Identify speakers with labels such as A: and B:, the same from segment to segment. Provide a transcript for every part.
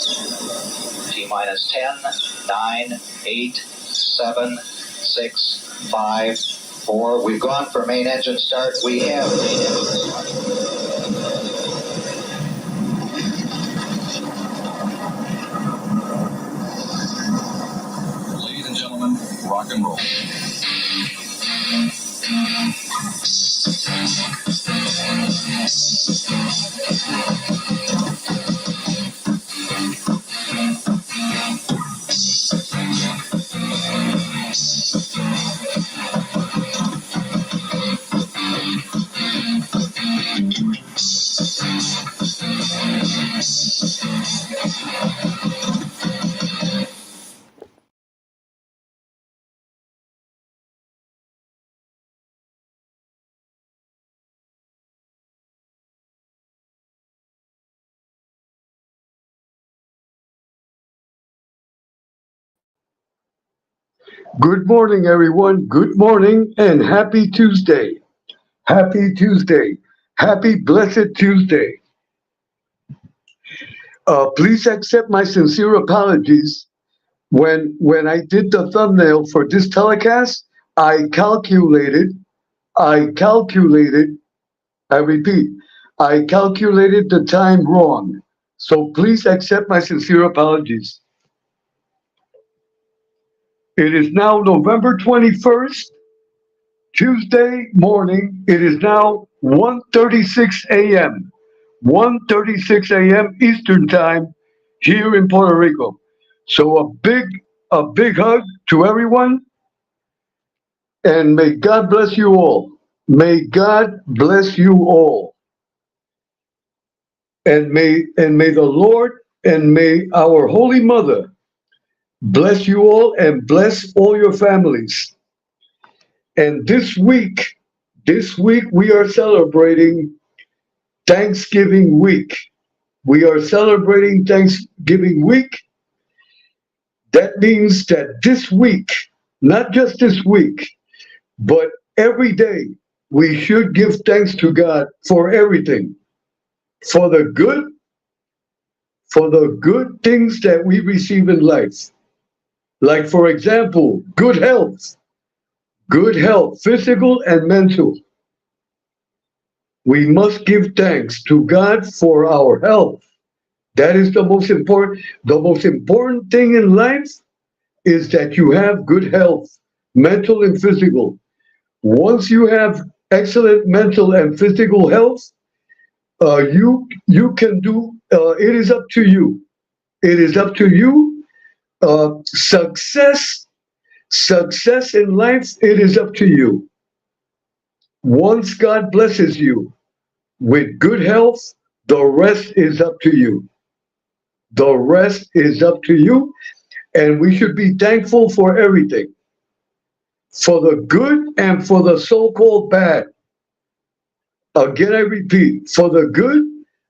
A: T minus 10, 9, 8, 7, 6, 5, 4. We've gone for main engine start. We have main engine start.
B: Ladies and gentlemen, rock and roll.
C: Good morning, everyone. Good morning and happy Tuesday. Happy Tuesday. Happy blessed Tuesday. Please accept my sincere apologies. When I did the thumbnail for this telecast, I calculated, I repeat, I calculated the time wrong. So please accept my sincere apologies. It is now November 21st, Tuesday morning. It is now 1:36 a.m. 1:36 a.m. Eastern Time here in Puerto Rico. So a big hug to everyone, and may God bless you all. May God bless you all. And may the Lord and may our Holy Mother bless you all and bless all your families. And this week we are celebrating Thanksgiving week. We are celebrating Thanksgiving week. That means that this week, not just this week, but every day, we should give thanks to God for everything, for the good things that we receive in life. Like, for example, good health, physical and mental. We must give thanks to God for our health. That is the most important. The most important thing in life is that you have good health, mental and physical. Once you have excellent mental and physical health, you can do. It is up to you. It is up to you. Success in life. It is up to you. Once God blesses you with good health, the rest is up to you. The rest is up to you, and we should be thankful for everything, for the good and for the so-called bad. Again, I repeat, for the good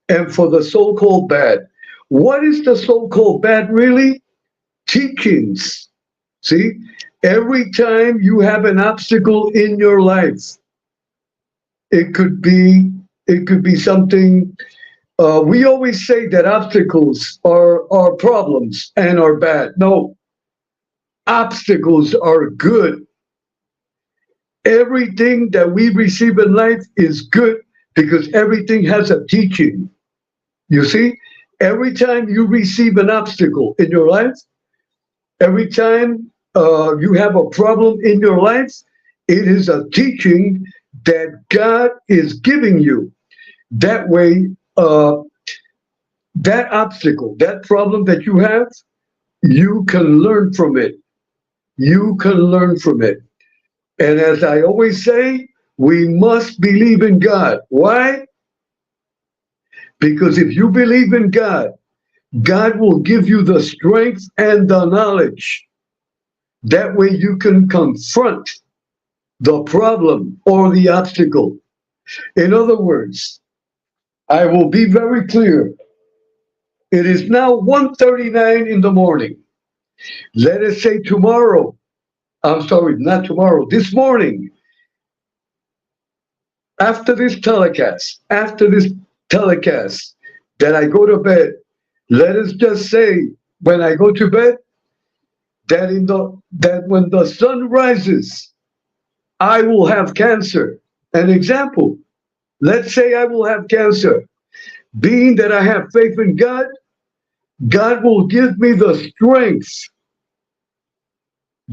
C: and for the so-called bad. What is the so-called bad really? Teachings. See, every time you have an obstacle in your life, it could be something. We always say that obstacles are problems and are bad. No, obstacles are good. Everything that we receive in life is good because everything has a teaching. You see, every time you receive an obstacle in your life, every time you have a problem in your life, it is a teaching that God is giving you. That way, that obstacle, that problem that you have, you can learn from it. You can learn from it. And as I always say, we must believe in God. Why? Because if you believe in God, God will give you the strength and the knowledge. That way you can confront the problem or the obstacle. In other words, I will be very clear. It is now 1:39 in the morning. Let us say tomorrow, I'm sorry, not tomorrow, this morning, after this telecast, that I go to bed, Let us just say, when I go to bed, that when the sun rises, I will have cancer. An example, let's say I will have cancer. Being that I have faith in God, God will give me the strength.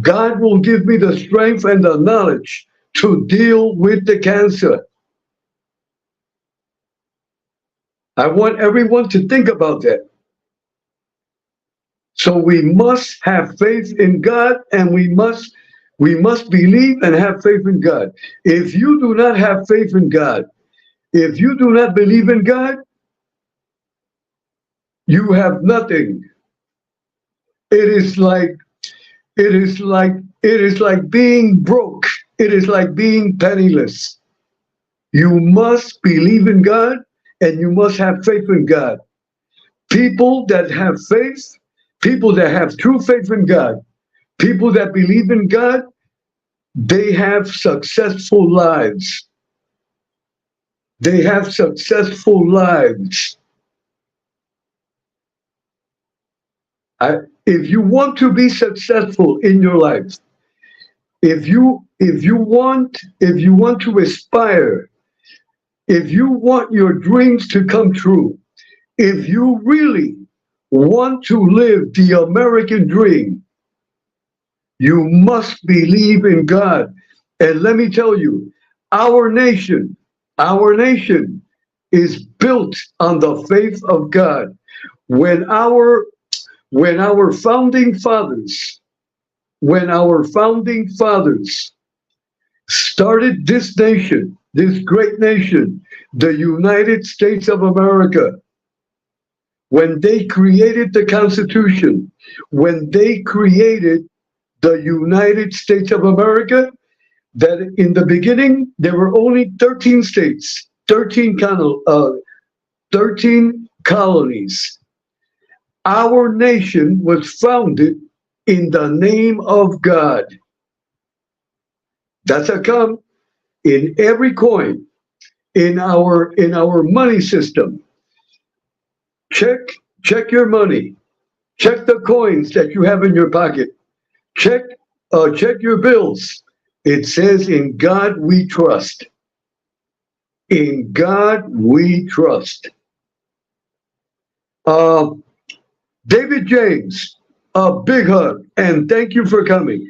C: God will give me the strength and the knowledge to deal with the cancer. I want everyone to think about that. So we must have faith in God, and we must believe and have faith in God. If you do not have faith in God, if you do not believe in God, you have nothing. It is like being broke. It is like being penniless. You must believe in God, and you must have faith in God. People that have faith, people that have true faith in God, people that believe in God, they have successful lives. They have successful lives. If you want to be successful in your life, if you want to aspire, if you want your dreams to come true, if you really want to live the American dream, you must believe in God. And let me tell you, our nation is built on the faith of God. When our founding fathers started this nation, this great nation, the United States of America, when they created the Constitution, when they created the United States of America, that in the beginning there were only 13 states, 13 colonies. Our nation was founded in the name of God. That's a come in every coin, in our money system. Check your money. Check the coins that you have in your pocket. Check your bills. It says, "In God we trust." In God we trust. David James, a big hug, and thank you for coming.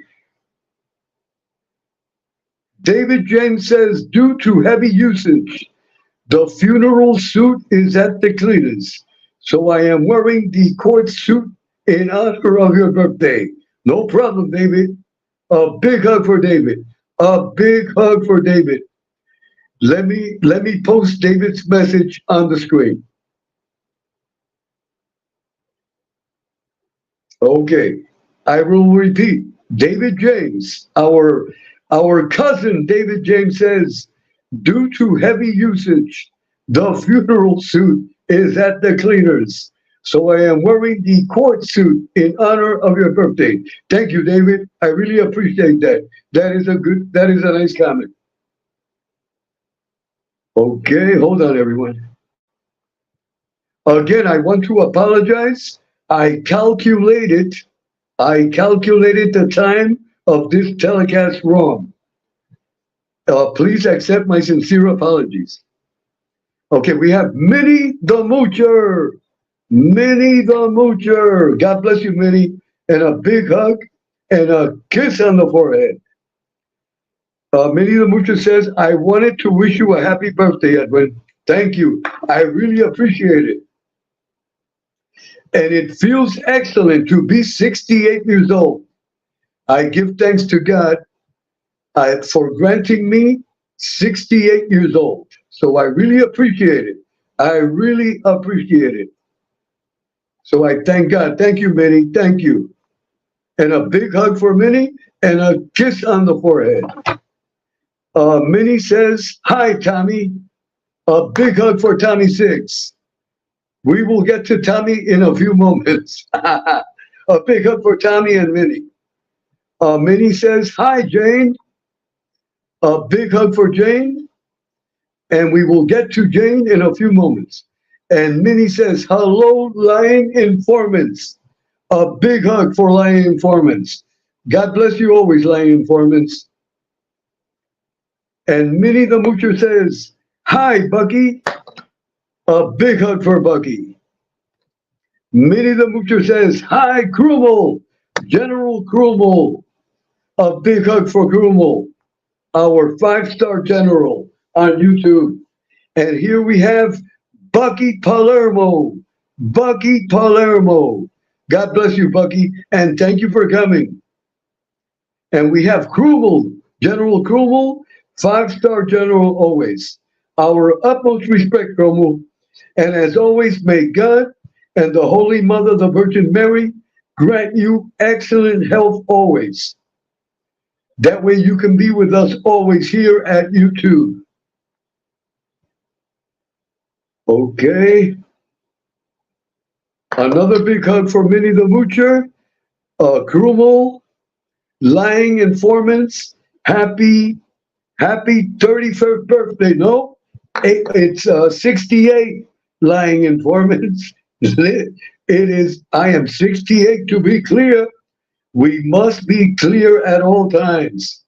C: David James says, due to heavy usage, the funeral suit is at the cleaners. So I am wearing the court suit in honor of your birthday. No problem, David. A big hug for David. A big hug for David. Let me post David's message on the screen. Okay, I will repeat. David James, our cousin David James says, due to heavy usage, the funeral suit is at the cleaners. So I am wearing the court suit in honor of your birthday. Thank you, David. I really appreciate that. That is a nice comment. Okay, hold on, everyone. Again, I want to apologize. I calculated the time of this telecast wrong. Please accept my sincere apologies. Okay, we have Minnie the Moocher. Minnie the Moocher. God bless you, Minnie. And a big hug and a kiss on the forehead. Minnie the Moocher says, I wanted to wish you a happy birthday, Edwin. Thank you. I really appreciate it. And it feels excellent to be 68 years old. I give thanks to God for granting me 68 years old. So I really appreciate it. I really appreciate it. So I thank God. Thank you, Minnie. Thank you. And a big hug for Minnie and a kiss on the forehead. Minnie says, hi, Tommy. A big hug for Tommy Six. We will get to Tommy in a few moments. A big hug for Tommy and Minnie. Minnie says, hi, Jane. A big hug for Jane. And we will get to Jane in a few moments. And Minnie says, hello, lying informants. A big hug for lying informants. God bless you always, lying informants. And Minnie the Moocher says, hi, Bucky. A big hug for Bucky. Minnie the Moocher says, hi, Krumel. General Krumel. A big hug for Krumel, our 5-star general on YouTube. And here we have Bucky Palermo. Bucky Palermo. God bless you, Bucky, and thank you for coming. And we have Krumel, General Krumel, 5-star general always. Our utmost respect, Krumel. And as always, may God and the Holy Mother, the Virgin Mary, grant you excellent health always. That way you can be with us always here at YouTube. Okay. Another big hug for Minnie the Moocher, Krumel, lying informants. Happy 31st birthday. No, it's 68 lying informants. It is, I am 68 to be clear. We must be clear at all times.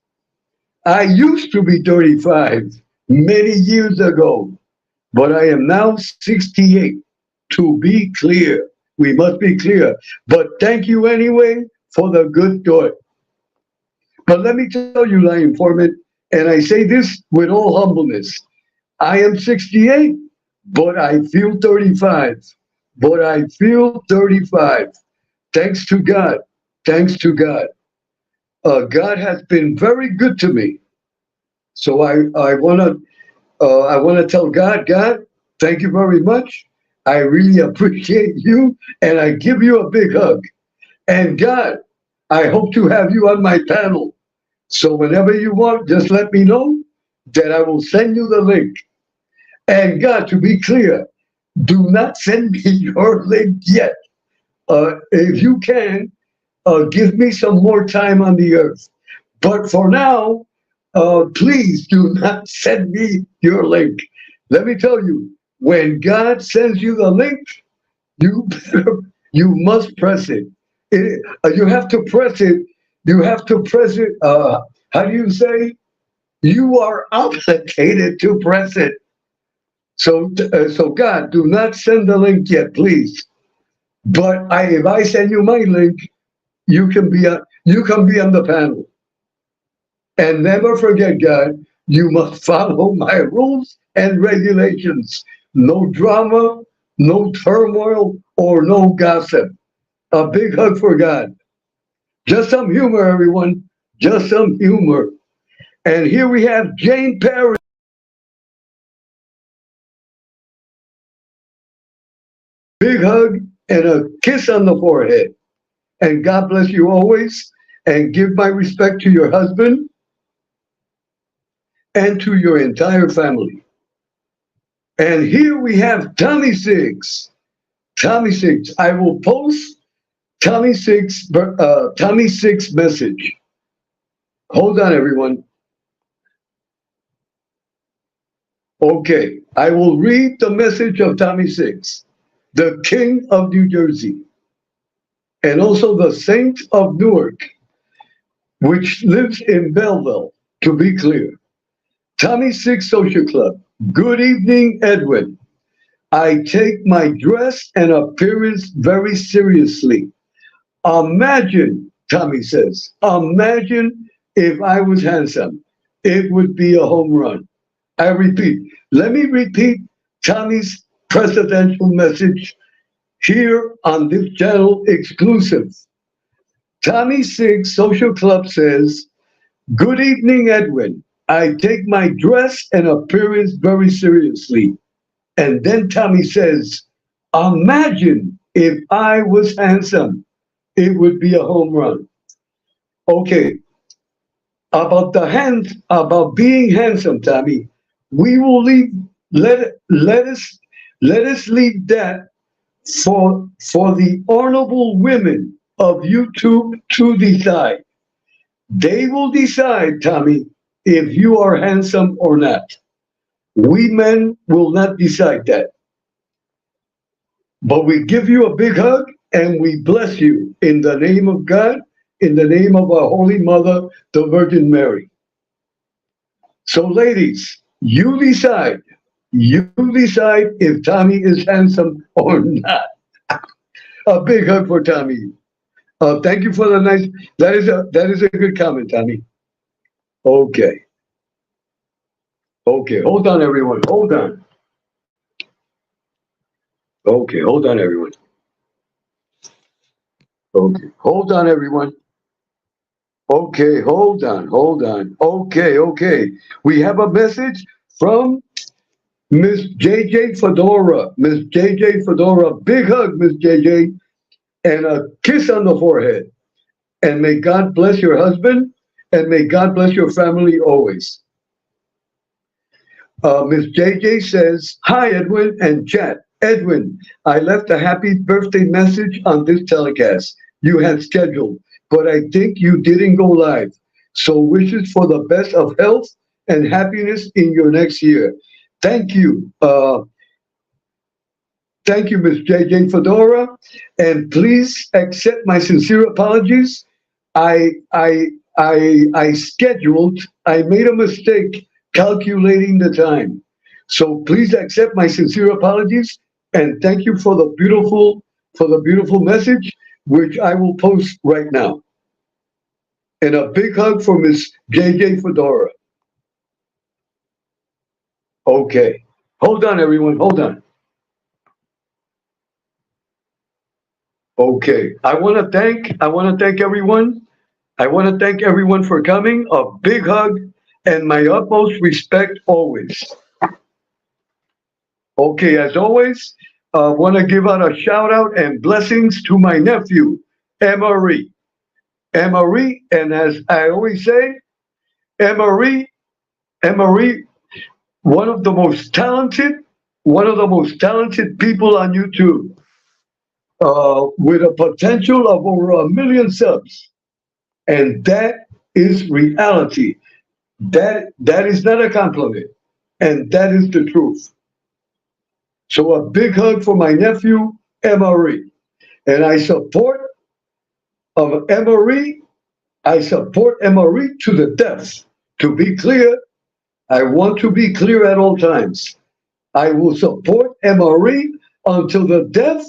C: I used to be 35 many years ago, but I am now 68 to be clear. We must be clear. But thank you anyway for the good thought. But let me tell you, lying informant, and I say this with all humbleness, I am 68, but I feel 35. But I feel 35. Thanks to God. Thanks to God. God has been very good to me. So I wanna tell God, thank you very much. I really appreciate you, and I give you a big hug. And God, I hope to have you on my panel. So whenever you want, just let me know that I will send you the link. And God, to be clear, do not send me your link yet. If you can, give me some more time on the earth. But for now, please do not send me your link. Let me tell you, when God sends you the link, you must press it. You have to press it. You have to press it. How do you say? You are obligated to press it. So God, do not send the link yet, please. But if I send you my link, you can be on the panel. And never forget, God, you must follow my rules and regulations. No drama, no turmoil, or no gossip. A big hug for God. Just some humor, everyone. Just some humor. And here we have Jane Perry. Big hug and a kiss on the forehead. And God bless you always. And give my respect to your husband and to your entire family. And here we have Tommy Six. Tommy Six. I will post Tommy Six message. Hold on, everyone. Okay, I will read the message of Tommy Six, the King of New Jersey, and also the Saint of Newark, which lives in Belleville, to be clear. Tommy Six Social Club. Good evening, Edwin. I take my dress and appearance very seriously. Imagine, Tommy says, imagine if I was handsome. It would be a home run. I repeat, let me repeat Tommy's presidential message here on this channel exclusive. Tommy Six Social Club says, good evening, Edwin. I take my dress and appearance very seriously. And then Tommy says, imagine if I was handsome. It would be a home run. Okay. About being handsome, Tommy, we will leave, let us leave that for the honorable women of YouTube to decide. They will decide, Tommy, if you are handsome or not. We men will not decide that. But we give you a big hug and we bless you in the name of God, in the name of our Holy Mother, the Virgin Mary. So, ladies, you decide. You decide if Tommy is handsome or not. A big hug for Tommy. Thank you for the nice. That is a good comment, Tommy. Okay. Okay. Hold on, everyone. Hold on. Okay. Hold on, everyone. Okay. Hold on, everyone. Okay. Hold on. Hold on. Okay. Okay. We have a message from Miss JJ Fedora. Miss JJ Fedora. Big hug, Miss JJ, and a kiss on the forehead. And may God bless your husband, and may God bless your family always. Miss JJ says, "Hi, Edwin and chat. Edwin, I left a happy birthday message on this telecast you had scheduled, but I think you didn't go live. So wishes for the best of health and happiness in your next year." Thank you. Thank you, Miss JJ Fedora. And please accept my sincere apologies. I scheduled, I made a mistake calculating the time. So please accept my sincere apologies and thank you for the beautiful message, which I will post right now. And a big hug for Miss JJ Fedora. Okay. Hold on, everyone. Hold on. Okay. I want to thank everyone. I want to thank everyone for coming. A big hug and my utmost respect always. Okay, as always, I want to give out a shout out and blessings to my nephew, Emery. Emery, and as I always say, Emery, one of the most talented people on YouTube, with a potential of over 1 million subs. And that is reality. That is not a compliment. And that is the truth. So a big hug for my nephew, Emery. And I support Emery. I support Emery to the death. To be clear, I want to be clear at all times. I will support Emery until the death.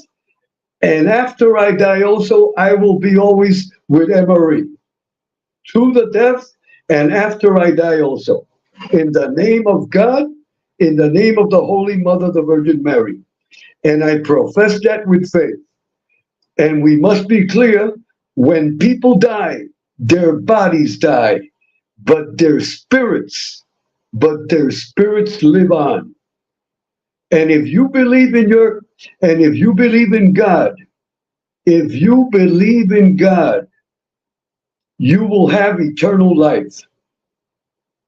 C: And after I die also, I will be always with Emery. To the death and after I die also. In the name of God, in the name of the Holy Mother, the Virgin Mary. And I profess that with faith. And we must be clear, when people die, their bodies die, but their spirits live on. And if you believe in God, you will have eternal life.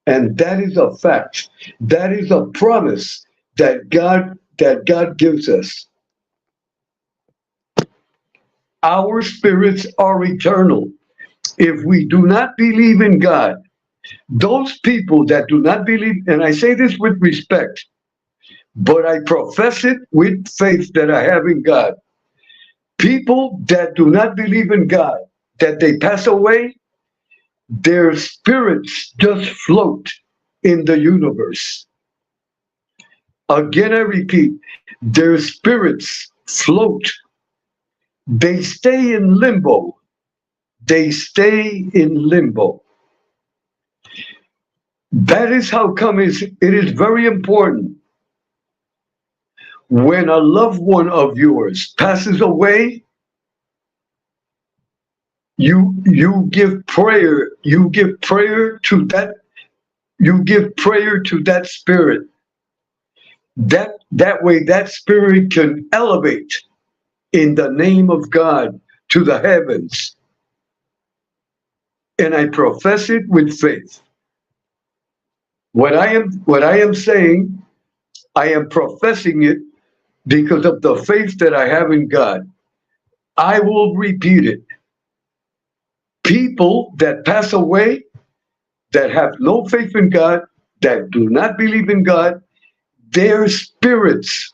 C: And that is a fact. That is a promise that God gives us. Our spirits are eternal. If we do not believe in God, those people that do not believe, and I say this with respect, but I profess it with faith that I have in God. People that do not believe in God, that they pass away, their spirits just float in the universe. Again, I repeat, their spirits float. They stay in limbo. They stay in limbo. That is how come it is very important. When a loved one of yours passes away, you give prayer to that spirit. That way that spirit can elevate in the name of God to the heavens. And I profess it with faith. What I am saying, I am professing it because of the faith that I have in God. I will repeat it. People that pass away, that have no faith in God, that do not believe in God, their spirits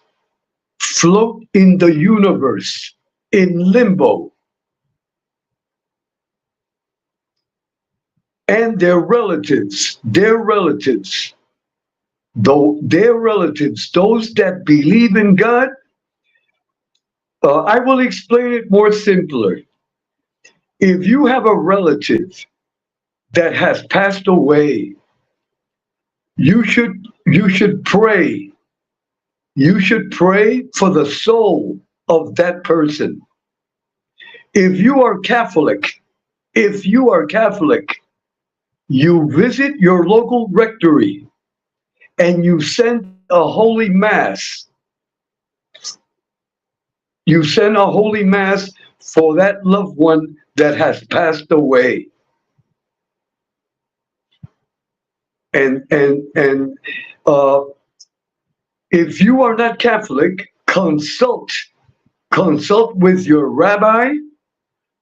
C: float in the universe, in limbo. And their relatives, those that believe in God, I will explain it more simpler. If you have a relative that has passed away, you should pray. You should pray for the soul of that person. If you are Catholic, you visit your local rectory and you send a holy mass. You send a holy mass for that loved one that has passed away. And if you are not Catholic, consult with your rabbi.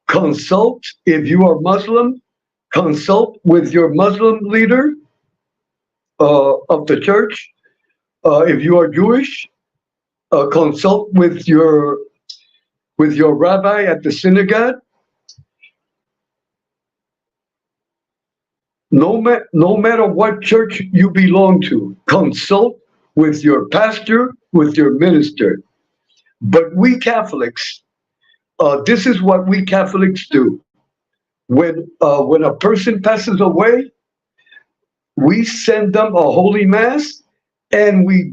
C: Consult if you are Muslim. Consult with your Muslim leader of the church. If you are Jewish, consult with your rabbi at the synagogue. No matter what church you belong to, consult with your pastor, with your minister. But we Catholics, this is what we Catholics do. When a person passes away, we send them a holy mass, and we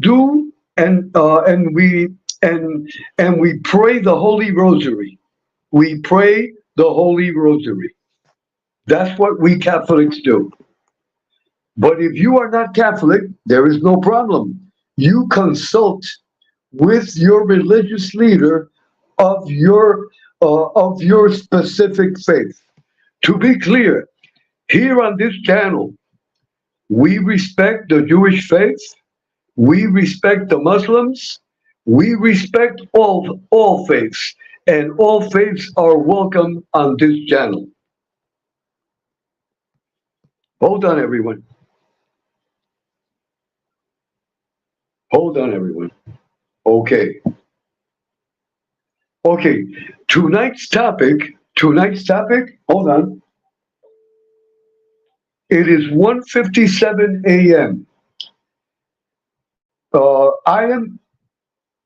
C: pray the Holy Rosary. We pray the Holy Rosary. That's what we Catholics do. But if you are not Catholic, there is no problem. You consult with your religious leader of your specific faith. To be clear, here on this channel, we respect the Jewish faith, we respect the Muslims, we respect all faiths, and all faiths are welcome on this channel. Hold on, everyone. Hold on, everyone. Okay. Tonight's topic, hold on. It is 1:57 a.m. I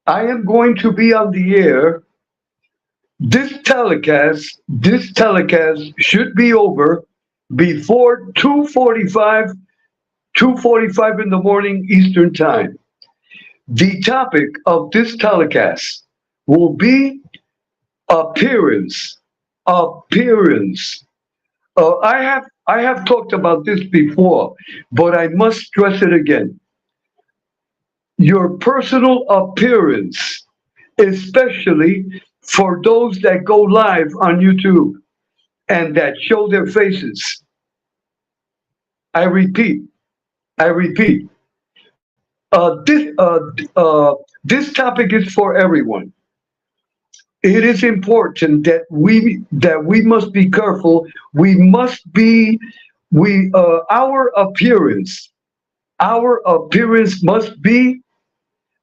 C: am going to be on the air. This telecast should be over before 2:45 in the morning Eastern Time. The topic of this telecast will be appearance. I have talked about this before, but I must stress it again. Your personal appearance, especially for those that go live on YouTube and that show their faces. I repeat. This topic is for everyone. It is important that we must be careful. Our appearance must be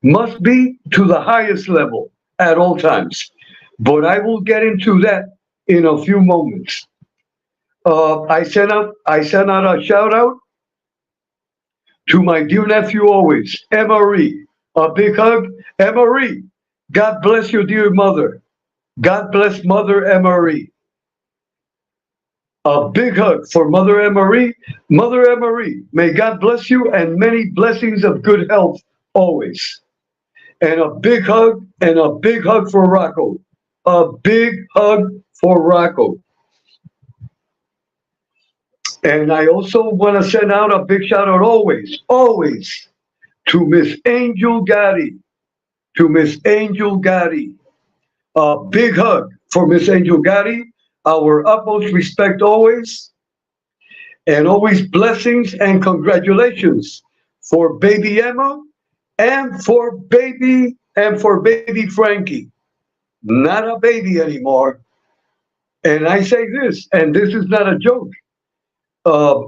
C: to the highest level at all times. But I will get into that in a few moments. I sent out a shout out to my dear nephew always, Emery. A big hug, Emery. God bless your dear mother. God bless Mother Emery. A big hug for Mother Emery. Mother Emery, may God bless you and many blessings of good health always. And a big hug for Rocco. A big hug for Rocco. And I also want to send out a big shout out always to Miss Angel Gotti. A big hug for Miss Angel Gotti. Our utmost respect always. And always blessings and congratulations for baby Emma and for baby Frankie. Not a baby anymore. And I say this, and this is not a joke.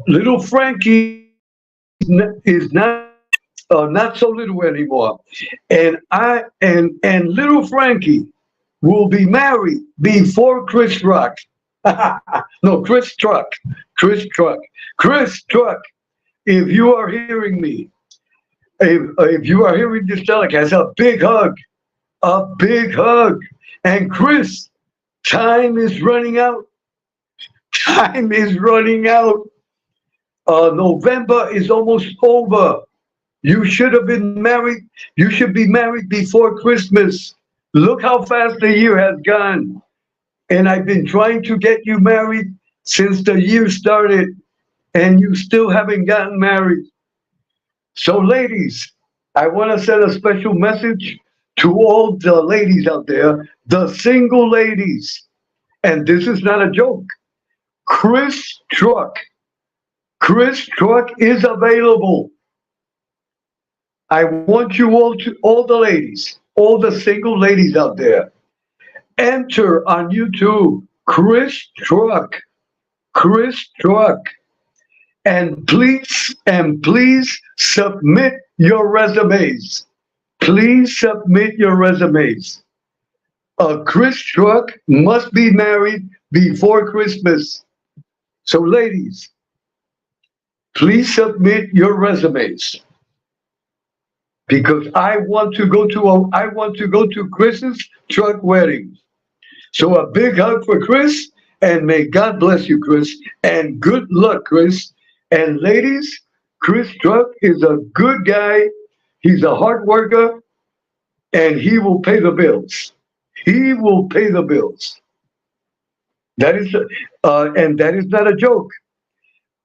C: Little Frankie is not not so little anymore. And little Frankie will be married before Chris Rock. No, Chris Truck. Chris Truck. Chris Truck. If you are hearing me, if you are hearing this telecast, a big hug. A big hug. And Chris, time is running out. Time is running out. November is almost over. You should have been married. You should be married before Christmas. Look how fast the year has gone. And I've been trying to get you married since the year started, and you still haven't gotten married. So ladies, I want to send a special message to all the ladies out there, the single ladies. And this is not a joke. Chris Truck is available. I want you all the ladies, all the single ladies out there, enter on YouTube, Chris Truck, and please submit your resumes. Please submit your resumes. Chris Truck must be married before Christmas. So ladies, please submit your resumes, because I want to go to Chris's Truck wedding. So a big hug for Chris, and may God bless you, Chris, and good luck, Chris. And ladies, Chris Truck is a good guy. He's a hard worker, and he will pay the bills. He will pay the bills. That is, and that is not a joke.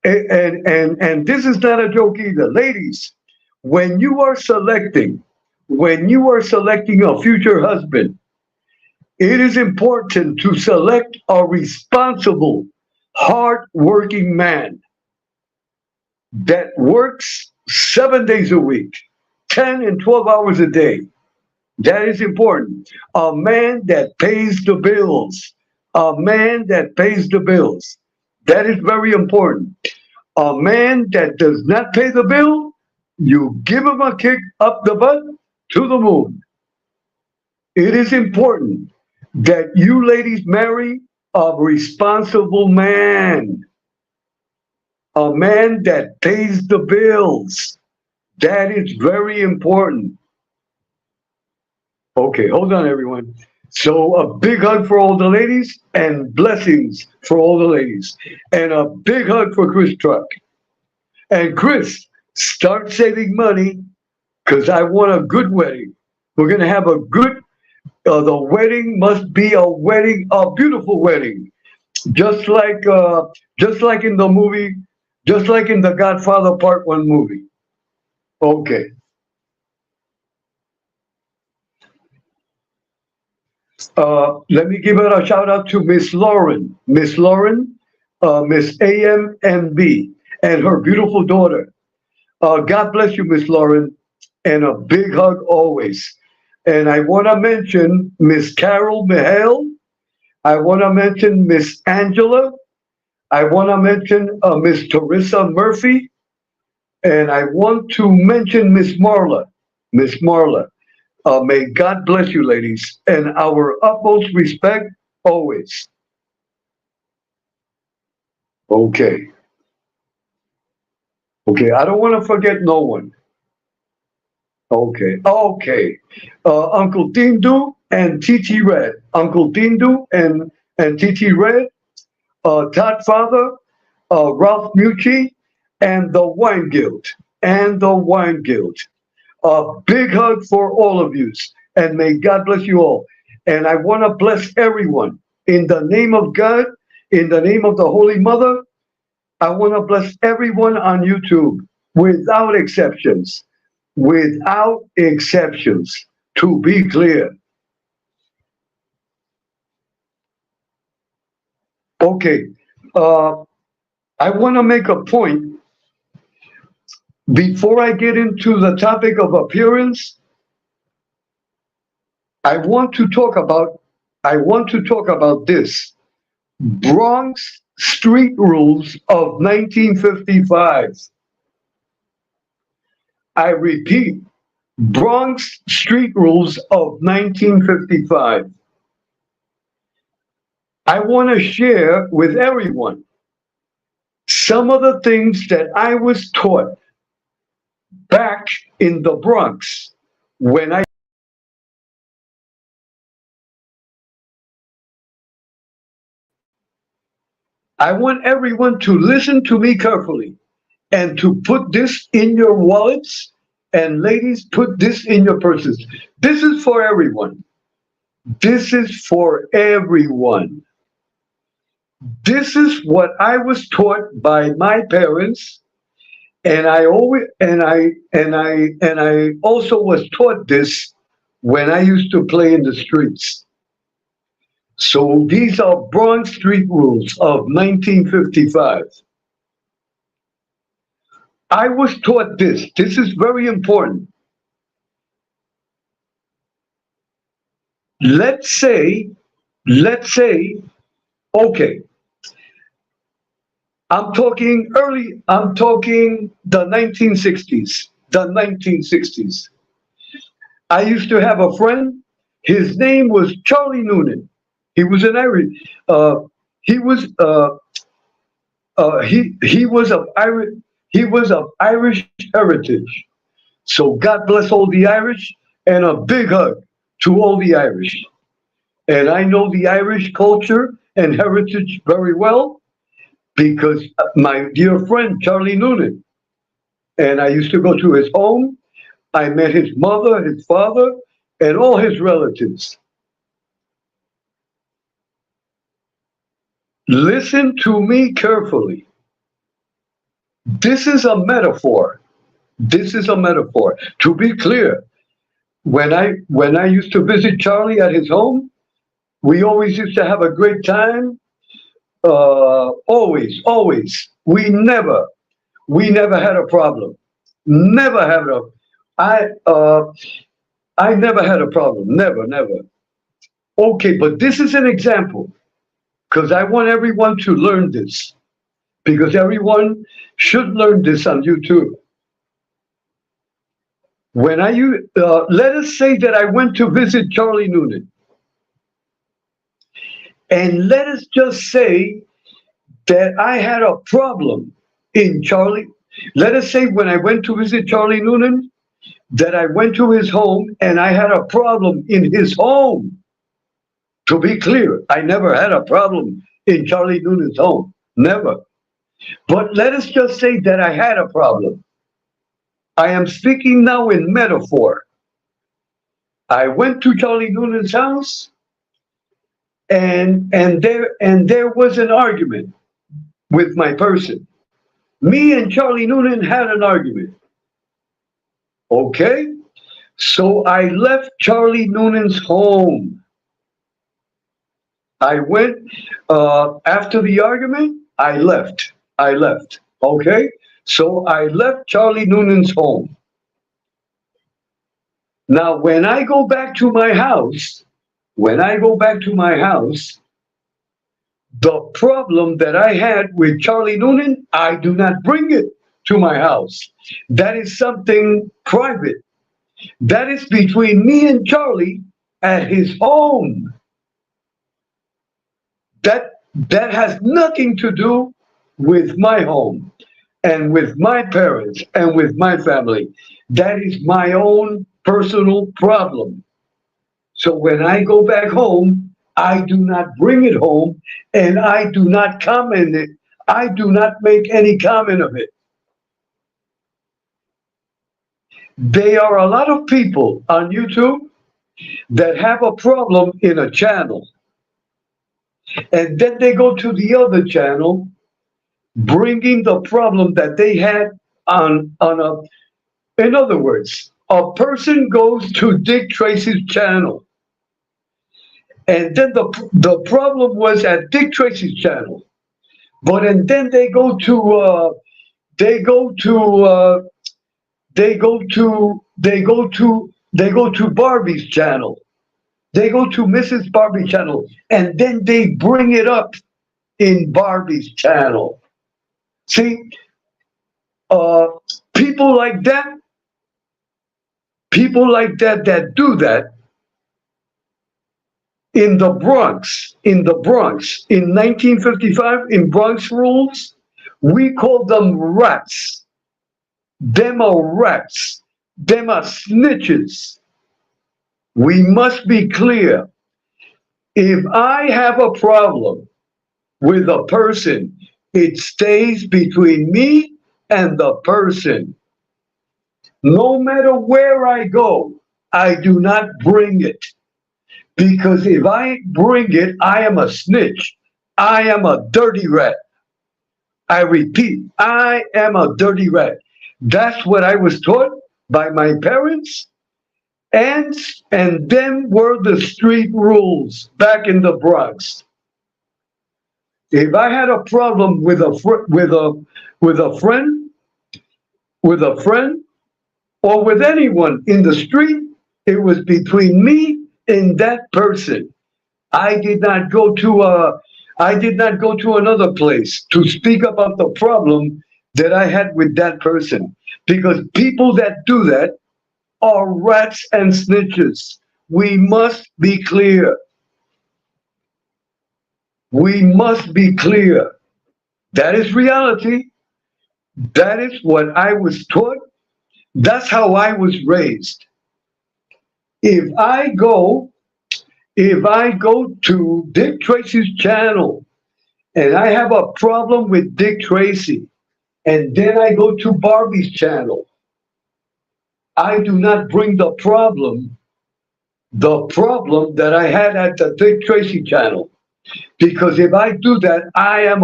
C: And this is not a joke either, ladies. When you are selecting a future husband, it is important to select a responsible, hard-working man that works 7 days a week, 10 and 12 hours a day. That is important. A man that pays the bills. A man that pays the bills. That is very important. A man that does not pay the bill, you give him a kick up the butt to the moon. It is important that you ladies marry a responsible man. A man that pays the bills. That is very important. Okay, hold on, everyone. So a big hug for all the ladies, and blessings for all the ladies. And a big hug for Chris Truck. And Chris, start saving money, because I want a good wedding. We're going to have a good, the wedding must be a beautiful wedding. Just like in the movie, just like in the Godfather Part 1 movie. Okay. Let me give a shout out to Miss Lauren, Miss AMMB, and her beautiful daughter. God bless you, Miss Lauren, and a big hug always. And I want to mention Miss Carol Mihail. I want to mention Miss Angela. I want to mention Miss Teresa Murphy. And I want to mention Miss Marla. Miss Marla. May God bless you, ladies, and our utmost respect always. Okay. Okay, I don't want to forget no one. Okay. Uncle Tindu and TT Red. Uncle Tindu and TT Red, Todd Father, Ralph Mucci, and the Wine Guild. A big hug for all of you, and may God bless you all. And I want to bless everyone in the name of God, in the name of the Holy Mother. I want to bless everyone on YouTube without exceptions. Without exceptions, to be clear. Okay, I want to make a point. Before I get into the topic of appearance, I want to talk about this. Bronx street rules of 1955. I repeat, Bronx Street Rules of 1955. I want to share with everyone some of the things that I was taught back in the Bronx when I want everyone to listen to me carefully and to put this in your wallets, and ladies, put this in your purses. This is for everyone. This is for everyone. This is what I was taught by my parents, and I also was taught this when I used to play in the streets. So these are Bronx Street Rules of 1955. I was taught this. This is very important. Let's say, okay, I'm talking the 1960s, the 1960s. I used to have a friend, his name was Charlie Noonan. He was an Irish, he was of Irish heritage. So God bless all the Irish, and a big hug to all the Irish. And I know the Irish culture and heritage very well because my dear friend Charlie Noonan, and I used to go to his home. I met his mother, his father, and all his relatives. Listen to me carefully. This is a metaphor. This is a metaphor. To be clear, when I used to visit Charlie at his home, we always used to have a great time. Always. We never had a problem. Never had a. I never had a problem. Never. Okay, but this is an example because I want everyone to learn this, because everyone should learn this on YouTube. When let us say that I went to visit Charlie Noonan, and let us just say that I had a problem in Charlie. Let us say when I went to visit Charlie Noonan, that I went to his home and I had a problem in his home. To be clear, I never had a problem in Charlie Noonan's home. Never. But let us just say that I had a problem. I am speaking now in metaphor. I went to Charlie Noonan's house, and there was an argument with my person. Me and Charlie Noonan had an argument. Okay? So I left Charlie Noonan's home. I went, after the argument, I left. Okay? So I left Charlie Noonan's home. Now, when I go back to my house, the problem that I had with Charlie Noonan, I do not bring it to my house. That is something private. That is between me and Charlie at his home. That has nothing to do with my home and with my parents and with my family. That is my own personal problem. So when I go back home, I do not bring it home, and I do not comment it. I do not make any comment of it. There are a lot of people on YouTube that have a problem in a channel, and then they go to the other channel, bringing the problem that they had on a. In other words, a person goes to Dick Tracy's channel, and then the problem was at Dick Tracy's channel, and then they go to Barbie's channel. They go to Mrs. Barbie's channel, and then they bring it up in Barbie's channel. See, people like that, People like that that do that in the Bronx, in 1955, in Bronx rules, we call them rats. Them are rats. Them are snitches. We must be clear. If I have a problem with a person, it stays between me and the person. No matter where I go, I do not bring it. Because if I bring it, I am a snitch. I am a dirty rat. I repeat, I am a dirty rat. That's what I was taught by my parents. And them were the street rules back in the Bronx. If I had a problem with a friend, or with anyone in the street, it was between me and that person. I did not go to another place to speak about the problem that I had with that person, because people that do that are rats and snitches. We must be clear. We must be clear. That is reality. That is what I was taught. That's how I was raised. If I go to Dick Tracy's channel and I have a problem with Dick Tracy, and then I go to Barbie's channel, I do not bring the problem that I had at the Dick Tracy channel. Because if I do that, I am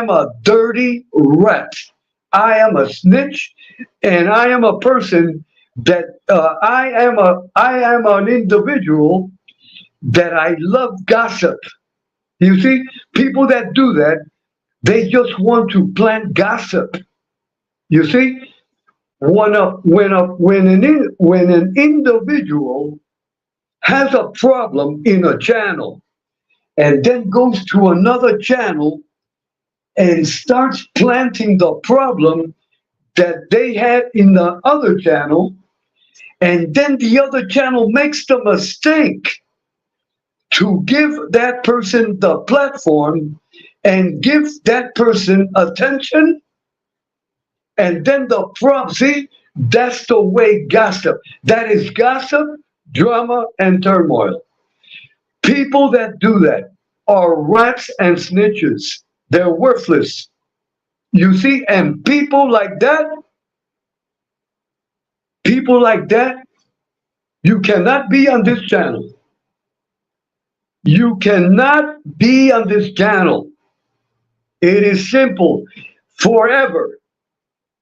C: a dirty rat. I am a snitch, and I am a person that I am an individual that I love gossip. You see, people that do that, they just want to plant gossip. You see, when an individual has a problem in a channel and then goes to another channel and starts planting the problem that they had in the other channel, and then the other channel makes the mistake to give that person the platform and give that person attention, and then the problem, see, that's the way gossip. That is gossip, drama, and turmoil. People that do that are rats and snitches. They're worthless. You see, and people like that, you cannot be on this channel. You cannot be on this channel. It is simple. Forever.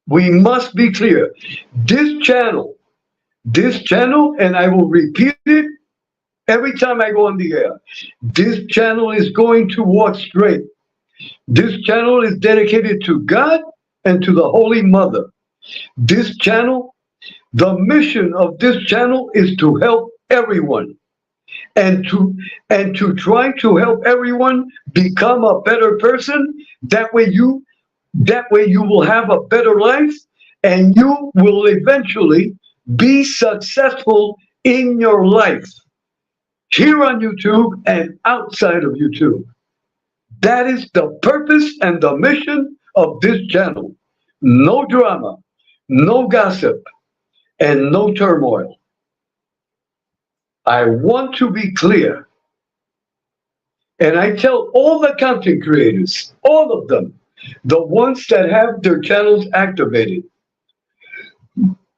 C: We must be clear. This channel, and I will repeat it every time I go on the air. This channel is going to walk straight. This channel is dedicated to God and to the Holy Mother. This channel, the mission of this channel is to help everyone and to try to help everyone become a better person. That way you will have a better life, and you will eventually be successful in your life, here on YouTube and outside of YouTube. That is the purpose and the mission of this channel. No drama, no gossip, and no turmoil. I want to be clear. And I tell all the content creators, all of them, the ones that have their channels activated,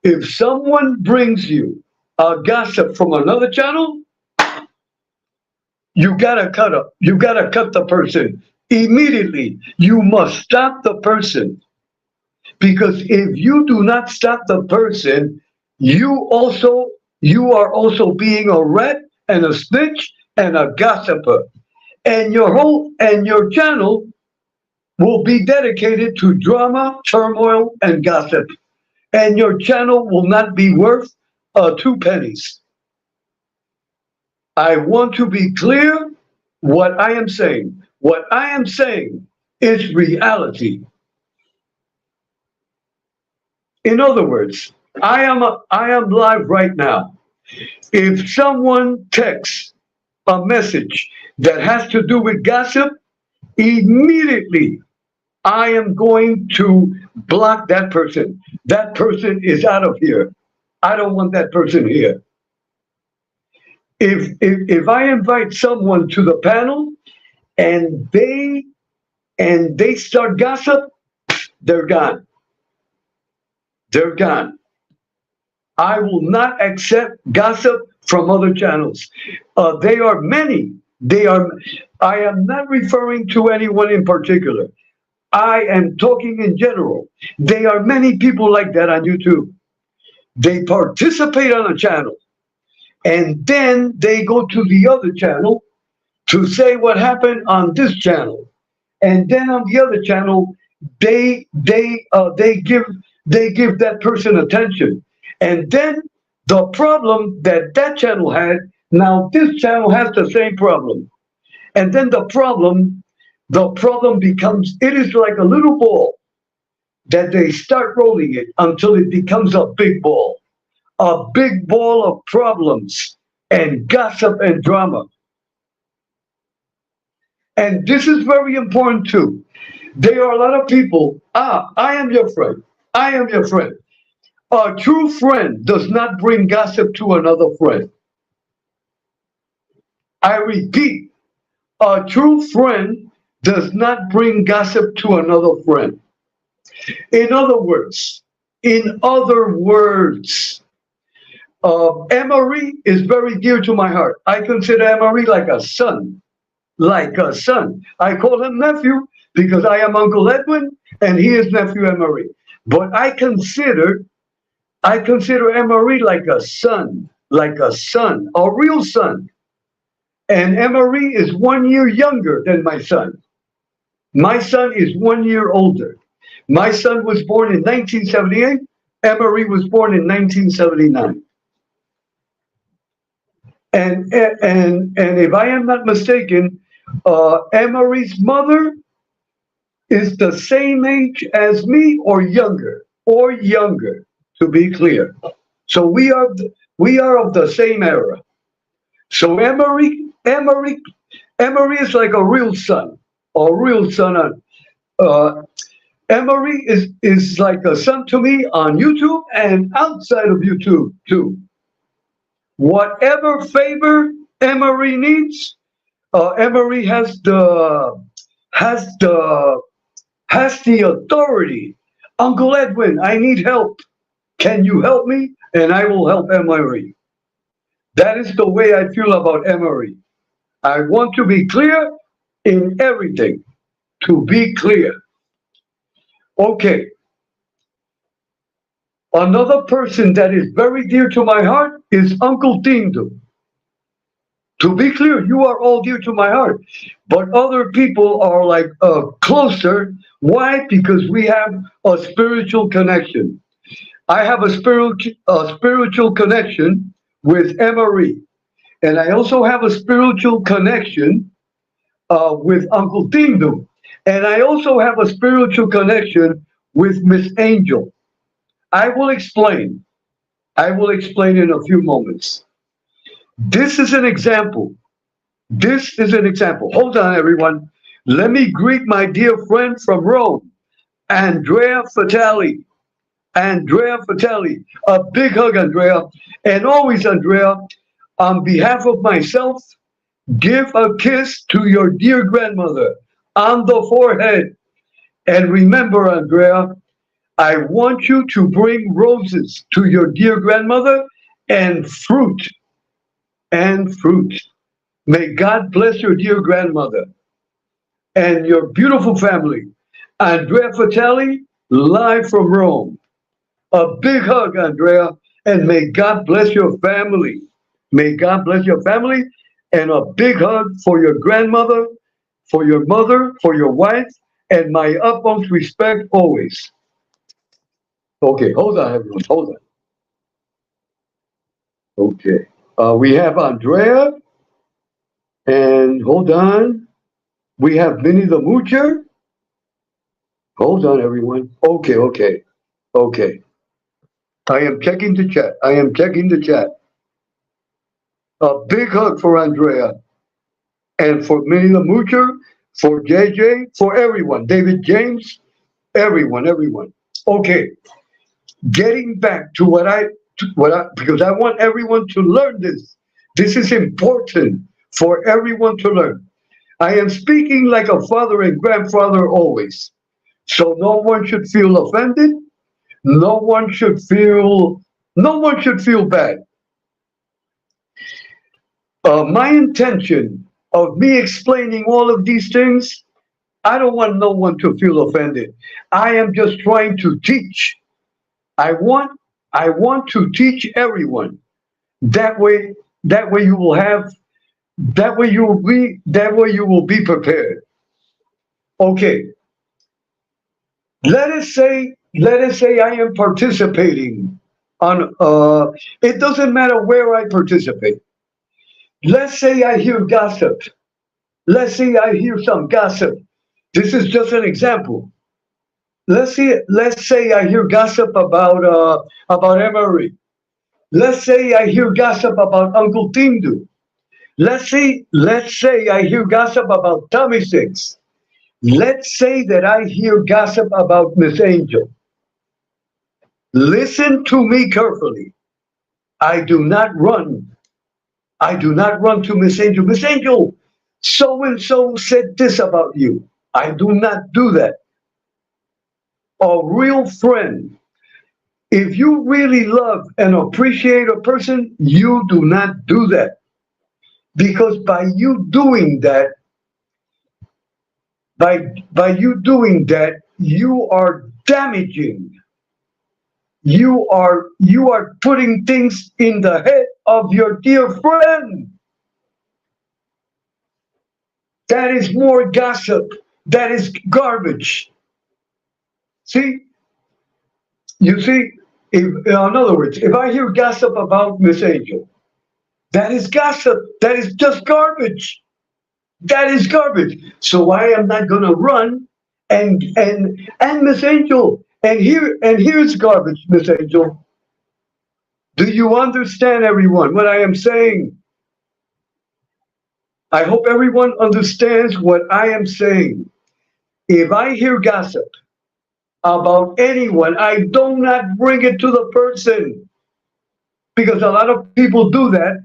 C: if someone brings you a gossip from another channel, you gotta cut up. You gotta cut the person immediately. You must stop the person. Because if you do not stop the person, you are also being a rat and a snitch and a gossiper. And your channel will be dedicated to drama, turmoil, and gossip. And your channel will not be worth 2 pennies. I want to be clear what I am saying. What I am saying is reality. In other words, I am live right now. If someone texts a message that has to do with gossip, immediately I am going to block that person. That person is out of here. I don't want that person here. If I invite someone to the panel and they start gossip, they're gone. They're gone. I will not accept gossip from other channels. They are many. I am not referring to anyone in particular. I am talking in general. There are many people like that on YouTube. They participate on a channel and then they go to the other channel to say what happened on this channel. And then on the other channel, they give that person attention. And then the problem that channel had, now this channel has the same problem. And then the problem becomes, it is like a little ball that they start rolling it until it becomes a big ball of problems and gossip and drama. And this is very important too. There are a lot of people, I am your friend. I am your friend. A true friend does not bring gossip to another friend. I repeat, a true friend does not bring gossip to another friend. In other words, Emery is very dear to my heart. I consider Emery like a son. Like a son. I call him nephew because I am Uncle Edwin and he is nephew Emery. But I consider Emery like a son, a real son. And Emery is 1 year younger than my son. My son is 1 year older. My son was born in 1978. Emery was born in 1979. And if I am not mistaken, Emery's mother is the same age as me or younger, to be clear. So we are of the same era. So Emery is like a real son. Emery is like a son to me on YouTube and outside of YouTube too. Whatever favor Emery needs, Emery has the authority. Uncle Edwin, I need help. Can you help me? And I will help Emery. That is the way I feel about Emery. I want to be clear in everything. To be clear. Okay. Another person that is very dear to my heart is Uncle Tindo. To be clear, you are all dear to my heart. But other people are like closer. Why? Because we have a spiritual connection. I have a spiritual connection with Emery. And I also have a spiritual connection with Uncle Tindo. And I also have a spiritual connection with Miss Angel. I will explain. In a few moments. This is an example. Hold on, everyone. Let me greet my dear friend from Rome, Andrea Fatali. A big hug, Andrea. And always, Andrea, on behalf of myself, give a kiss to your dear grandmother on the forehead. And remember, Andrea, I want you to bring roses to your dear grandmother and fruit. May God bless your dear grandmother and your beautiful family. Andrea Fatali, live from Rome. A big hug, Andrea, and may God bless your family. And a big hug for your grandmother, for your mother, for your wife, and my utmost respect always. Okay, hold on, everyone. Hold on. Okay. We have Andrea, and hold on. We have Minnie the Moocher. Hold on, everyone. Okay. I am checking the chat. I am checking the chat. A big hug for Andrea and for Minnie Lamucher, for JJ, for everyone. David James, everyone. Okay, getting back to because I want everyone to learn this. This is important for everyone to learn. I am speaking like a father and grandfather always. So no one should feel offended. No one should feel bad. My intention of me explaining all of these things, I don't want no one to feel offended. I am just trying to teach. I want to teach everyone. That way you will have, that way you will be prepared. Okay. Let us say I am participating on it doesn't matter where I participate. Let's say I hear gossip. Let's say I hear some gossip. This is just an example. Let's say I hear gossip about Emery. Let's say I hear gossip about Uncle Tindu. Let's say I hear gossip about Tommy Six. Let's say that I hear gossip about Miss Angel. Listen to me carefully. I do not run to Miss Angel. Miss Angel, so and so said this about you. I do not do that. A real friend, if you really love and appreciate a person, you do not do that. Because by you doing that, you are damaging. You are putting things in the head of your dear friend. That is more gossip. That is garbage. See? You see? In other words, if I hear gossip about Miss Angel, that is gossip. That is just garbage. That is garbage. So I am not going to run and Miss Angel, and here's garbage, Miss Angel. Do you understand, everyone, what I am saying? I hope everyone understands what I am saying. If I hear gossip about anyone, I do not bring it to the person, because a lot of people do that.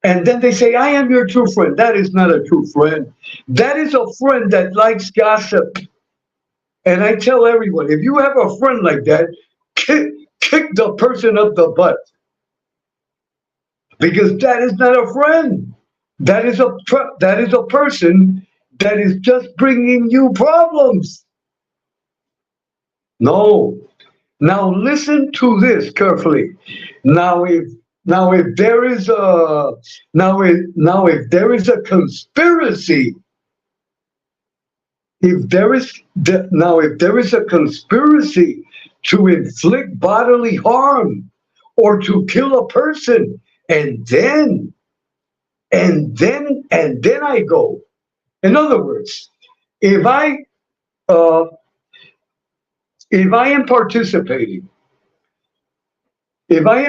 C: And then they say, I am your true friend. That is not a true friend. That is a friend that likes gossip. And I tell everyone, if you have a friend like that, kick the person up the butt. Because that is not a friend. That is a person that is just bringing you problems. No. Now listen to this carefully. Now if there is a conspiracy, if there is a conspiracy to inflict bodily harm or to kill a person, and then I go. In other words, if I am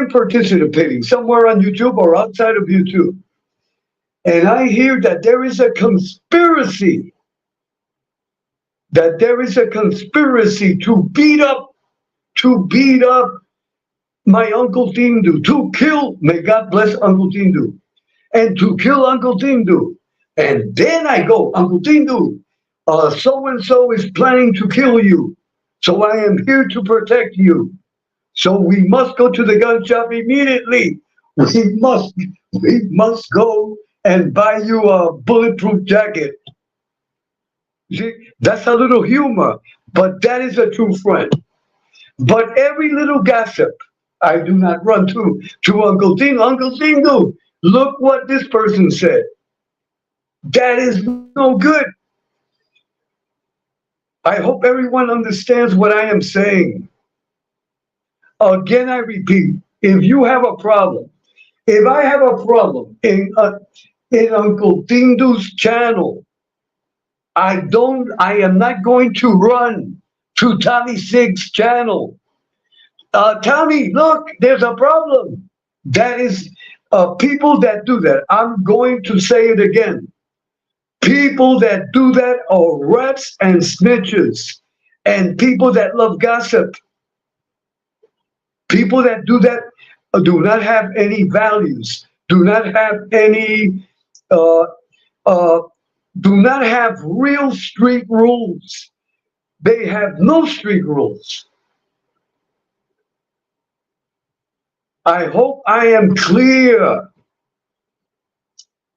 C: participating somewhere on YouTube or outside of YouTube, and I hear that there is a conspiracy to beat up my Uncle Tindu, to kill, may God bless Uncle Tindu, and to kill Uncle Tindu. And then I go, Uncle Tindu, so-and-so is planning to kill you. So I am here to protect you. So we must go to the gun shop immediately. We must go and buy you a bulletproof jacket. See, that's a little humor, but that is a true friend. But every little gossip, I do not run to Uncle Tindu. Uncle Tindu, look what this person said. That is no good. I hope everyone understands what I am saying. Again, I repeat, if you have a problem, if I have a problem in Uncle Tindu's channel, I am not going to run to Tommy Sig's channel. Tommy, look, there's a problem. That is people that do that. I'm going to say it again. People that do that are rats and snitches, and people that love gossip. People that do that do not have any values, do not have any, uh, uh, do not have real street rules. They have no street rules. I hope I am clear.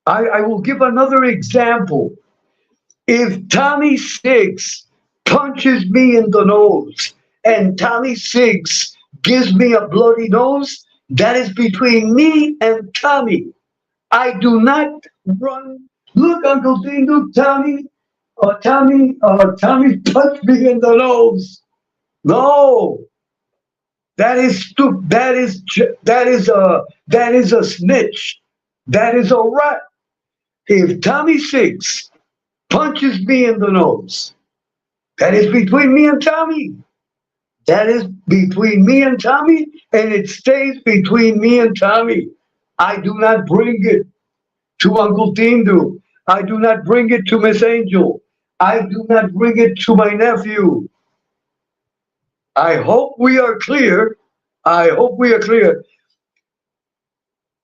C: I will give another example. If Tommy Six punches me in the nose and Tommy Six gives me a bloody nose, that is between me and Tommy. I do not run. Look, Uncle Dean, look, Tommy punched me in the nose. No, that is stupid. That is a snitch. That is a rat. If Tommy Six punches me in the nose, that is between me and Tommy. That is between me and Tommy, and it stays between me and Tommy. I do not bring it to Uncle Tindu. I do not bring it to Miss Angel. I do not bring it to my nephew. I hope we are clear. I hope we are clear.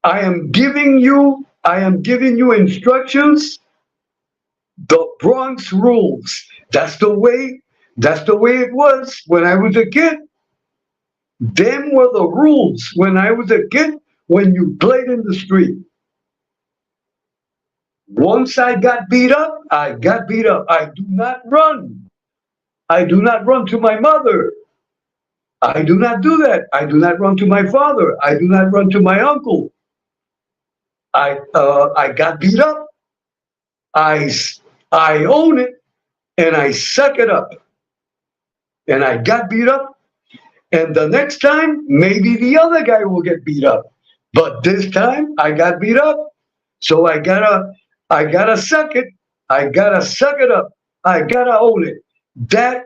C: I am giving you instructions, the Bronx rules. That's the way it was when I was a kid. Them were the rules when I was a kid when you played in the street. Once I got beat up, I got beat up. I do not run. I do not run to my mother. I do not do that. I do not run to my father. I do not run to my uncle. I got beat up. I own it and I suck it up. And I got beat up. And the next time, maybe the other guy will get beat up. But this time I got beat up. So I gotta suck it. I gotta suck it up. I gotta own it. That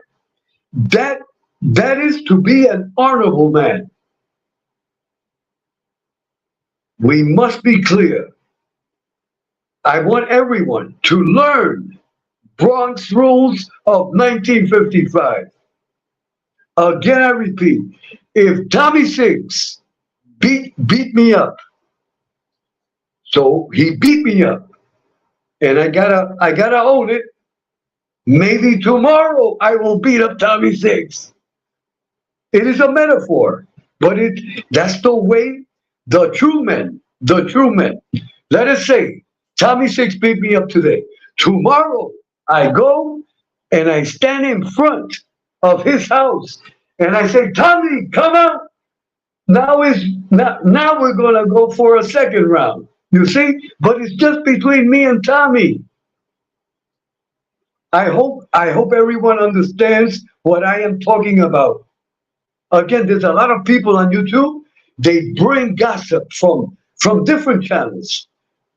C: is to be an honorable man. We must be clear. I want everyone to learn Bronx rules of 1955. Again, I repeat, if Tommy Six beat me up, so he beat me up, and I gotta own it. Maybe tomorrow I will beat up Tommy Six. It is a metaphor, but that's the way the true men. Let us say Tommy Six beat me up today. Tomorrow I go and I stand in front of his house and I say, Tommy, come out. Now we're gonna go for a second round. You see? But it's just between me and Tommy. I hope everyone understands what I am talking about. Again, there's a lot of people on YouTube, they bring gossip from different channels.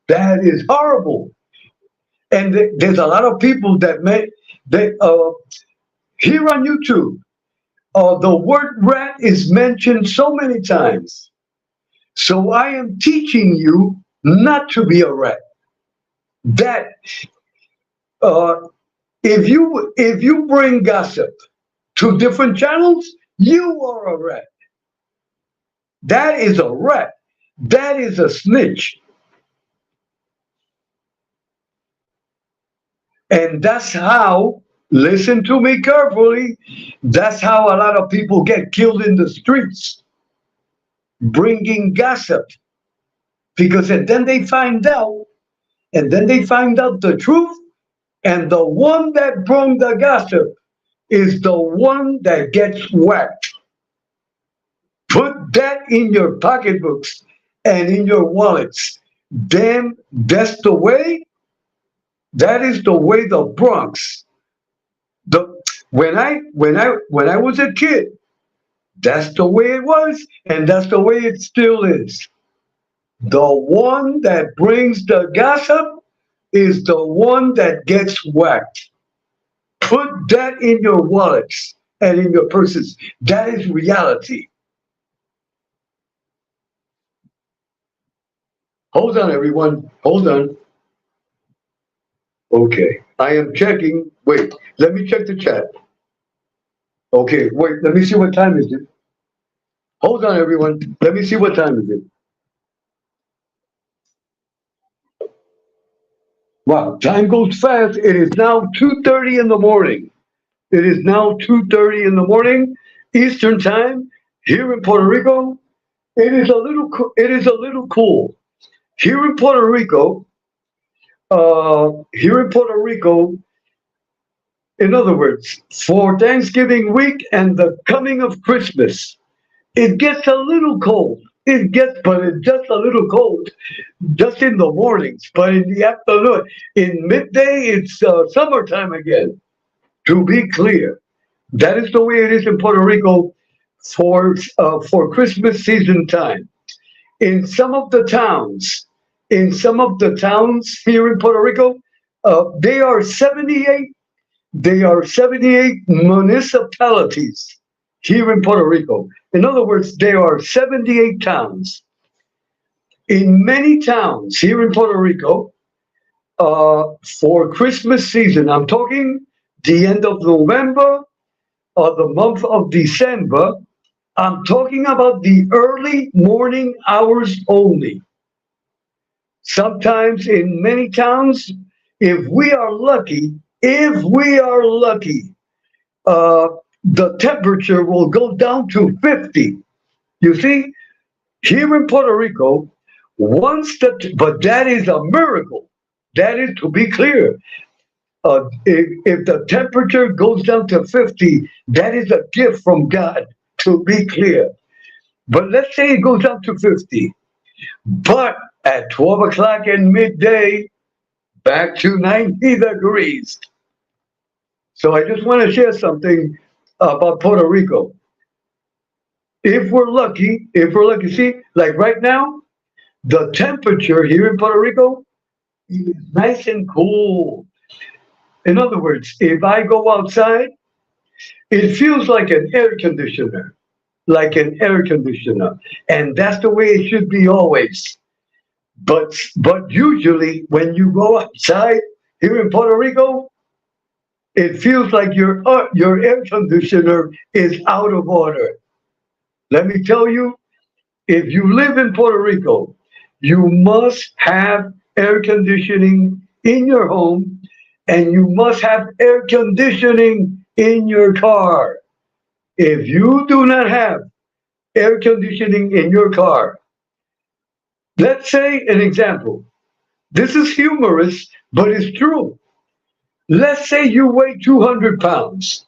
C: That is horrible. And there's a lot of people that here on YouTube, the word rat is mentioned so many times. So I am teaching you not to be a rat. That if you bring gossip to different channels, you are a rat. That is a rat. That is a snitch. And that's how, listen to me carefully, that's how a lot of people get killed in the streets, bringing gossip. Because and then they find out the truth, and the one that brought the gossip is the one that gets whacked. Put that in your pocketbooks and in your wallets. Damn, that's the way. That is the way the Bronx. When I was a kid, that's the way it was, and that's the way it still is. The one that brings the gossip is the one that gets whacked. Put that in your wallets and in your purses. That is reality. Hold on, everyone. Hold on. Okay. I am checking. Wait, let me check the chat. Okay, wait, let me see what time is it. Hold on, everyone. Let me see what time is it. Wow, time goes fast. It is now 2:30 in the morning. It is now 2:30 in the morning, Eastern time, here in Puerto Rico. It is a little cool. Here in Puerto Rico, here in Puerto Rico, in other words, for Thanksgiving week and the coming of Christmas, it gets a little cold. But it's just a little cold, just in the mornings. But in the afternoon, in midday, it's summertime again. To be clear, that is the way it is in Puerto Rico for Christmas season time. In some of the towns, here in Puerto Rico, they are 78. They are 78 municipalities here in Puerto Rico. In other words, there are 78 towns. In many towns here in Puerto Rico, for Christmas season, I'm talking the end of November or the month of December, I'm talking about the early morning hours only. Sometimes in many towns, if we are lucky, the temperature will go down to 50. You see, here in Puerto Rico, but that is a miracle. That is, to be clear, if the temperature goes down to 50, that is a gift from God, to be clear. But let's say it goes down to 50. But at 12 o'clock in midday, back to 90 degrees. So I just want to share something about Puerto Rico. If we're lucky, see, like right now, the temperature here in Puerto Rico is nice and cool. In other words, if I go outside, it feels like an air conditioner, and that's the way it should be always. But usually when you go outside here in Puerto Rico, it feels like your air conditioner is out of order. Let me tell you, if you live in Puerto Rico, you must have air conditioning in your home, and you must have air conditioning in your car. If you do not have air conditioning in your car, let's say an example. This is humorous, but it's true. Let's say you weigh 200 pounds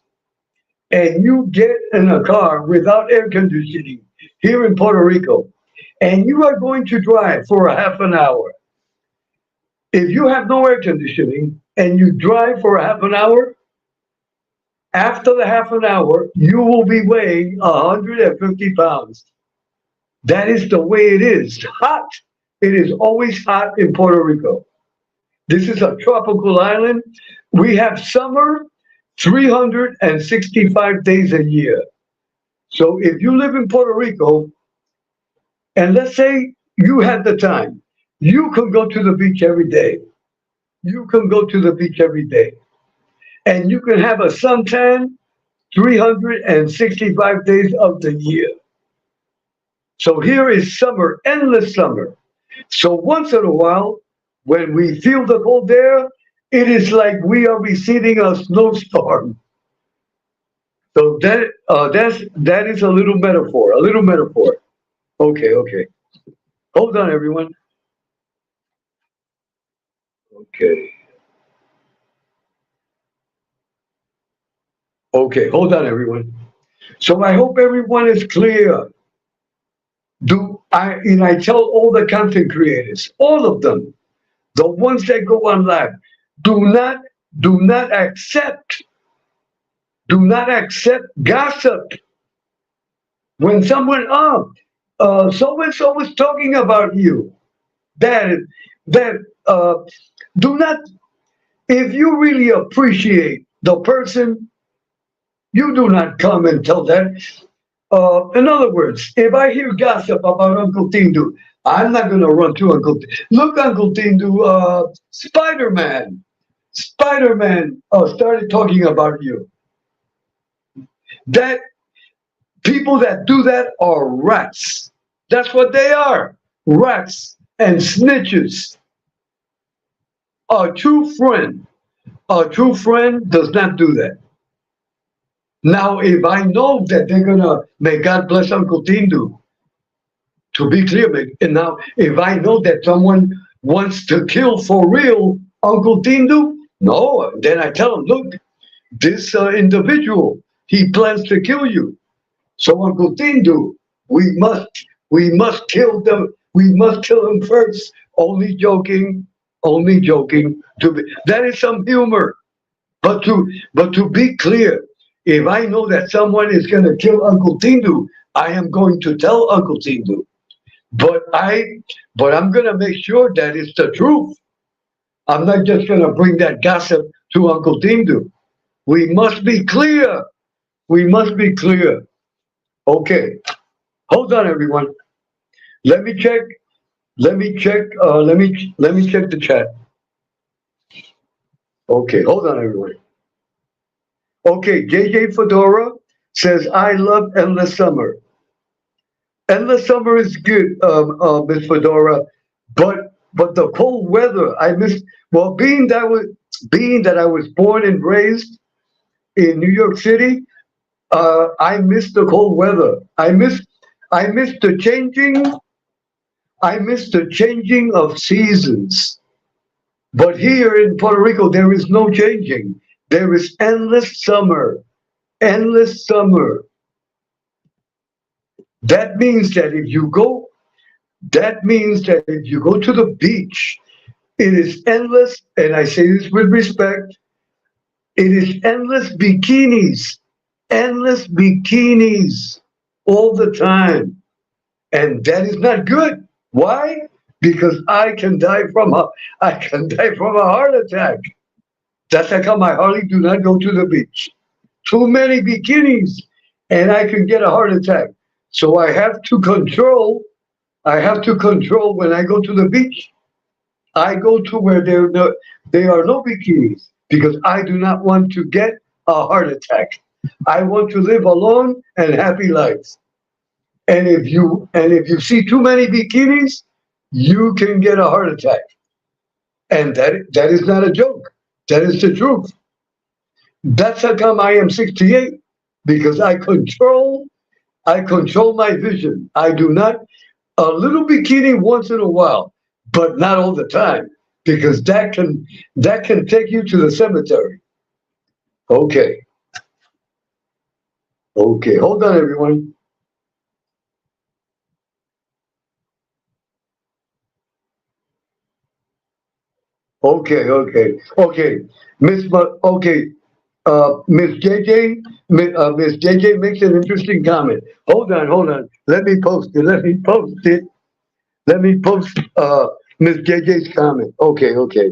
C: and you get in a car without air conditioning here in Puerto Rico, and you are going to drive for a half an hour. If you have no air conditioning and you drive for a half an hour, after the half an hour, you will be weighing 150 pounds. That is the way it is. Hot. It is always hot in Puerto Rico. This is a tropical island. We have summer 365 days a year. So if you live in Puerto Rico, and let's say you had the time, you can go to the beach every day. And you can have a suntan 365 days of the year. So here is summer, endless summer. So once in a while, when we feel the cold air, it is like we are receiving a snowstorm. So that is a little metaphor. Okay. Hold on, everyone. Okay, hold on, everyone. So I hope everyone is clear. I tell all the content creators, all of them, the ones that go on live, do not accept gossip. When someone, so and so was talking about you, do not. If you really appreciate the person, you do not come and tell that. In other words, if I hear gossip about Uncle Tindu, I'm not going to run to Uncle. Look, Uncle Tindu, Spider-Man. Spider-Man started talking about you. That people that do that are rats. That's what they are. Rats and snitches. A true friend does not do that. Now, if I know that they're gonna, may God bless Uncle Tindu, to be clear, and now if I know that someone wants to kill for real Uncle Tindu, no, then I tell him, look, this individual, he plans to kill you. So Uncle Tindu, we must kill them. We must kill him first. Only joking. That is some humor. But to be clear, if I know that someone is going to kill Uncle Tindu, I am going to tell Uncle Tindu. But I'm going to make sure that it's the truth. I'm not just going to bring that gossip to Uncle Tindu. We must be clear. We must be clear. Okay, hold on, everyone. Let me check. Let me check the chat. Okay, hold on, everyone. Okay, JJ Fedora says, I love Endless Summer. Endless Summer is good, Miss Fedora, but the cold weather, I miss. Well, being that I was born and raised in New York City, I miss the cold weather. I miss the changing. I miss the changing of seasons. But here in Puerto Rico, there is no changing. There is endless summer. Endless summer. That means that if you go to the beach, it is endless, and I say this with respect, it is endless bikinis all the time. And that is not good. Why? Because I can die from a heart attack. That's how come I hardly do not go to the beach. Too many bikinis, and I can get a heart attack. So I have to control when I go to the beach. I go to where there are no bikinis because I do not want to get a heart attack. I want to live a long and happy life. And if you see too many bikinis, you can get a heart attack. And that is not a joke. That is the truth. That's how come I am 68, because I control my vision. I do not, a little bikini once in a while, but not all the time, because that can take you to the cemetery. Okay, hold on, everyone. Okay, Miss JJ, Miss JJ makes an interesting comment. Hold on. Let me post it. Let me post Miss JJ's comment. Okay.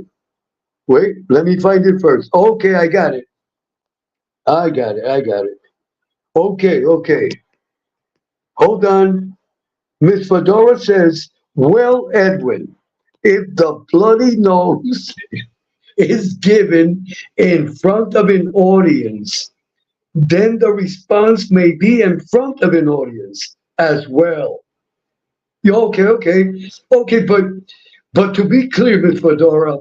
C: Wait, let me find it first. Okay, I got it. Okay. Hold on. Miss Fedora says, well, Edwin, if the bloody nose is given in front of an audience, then the response may be in front of an audience as well. Okay, but to be clear, Ms. Fedora,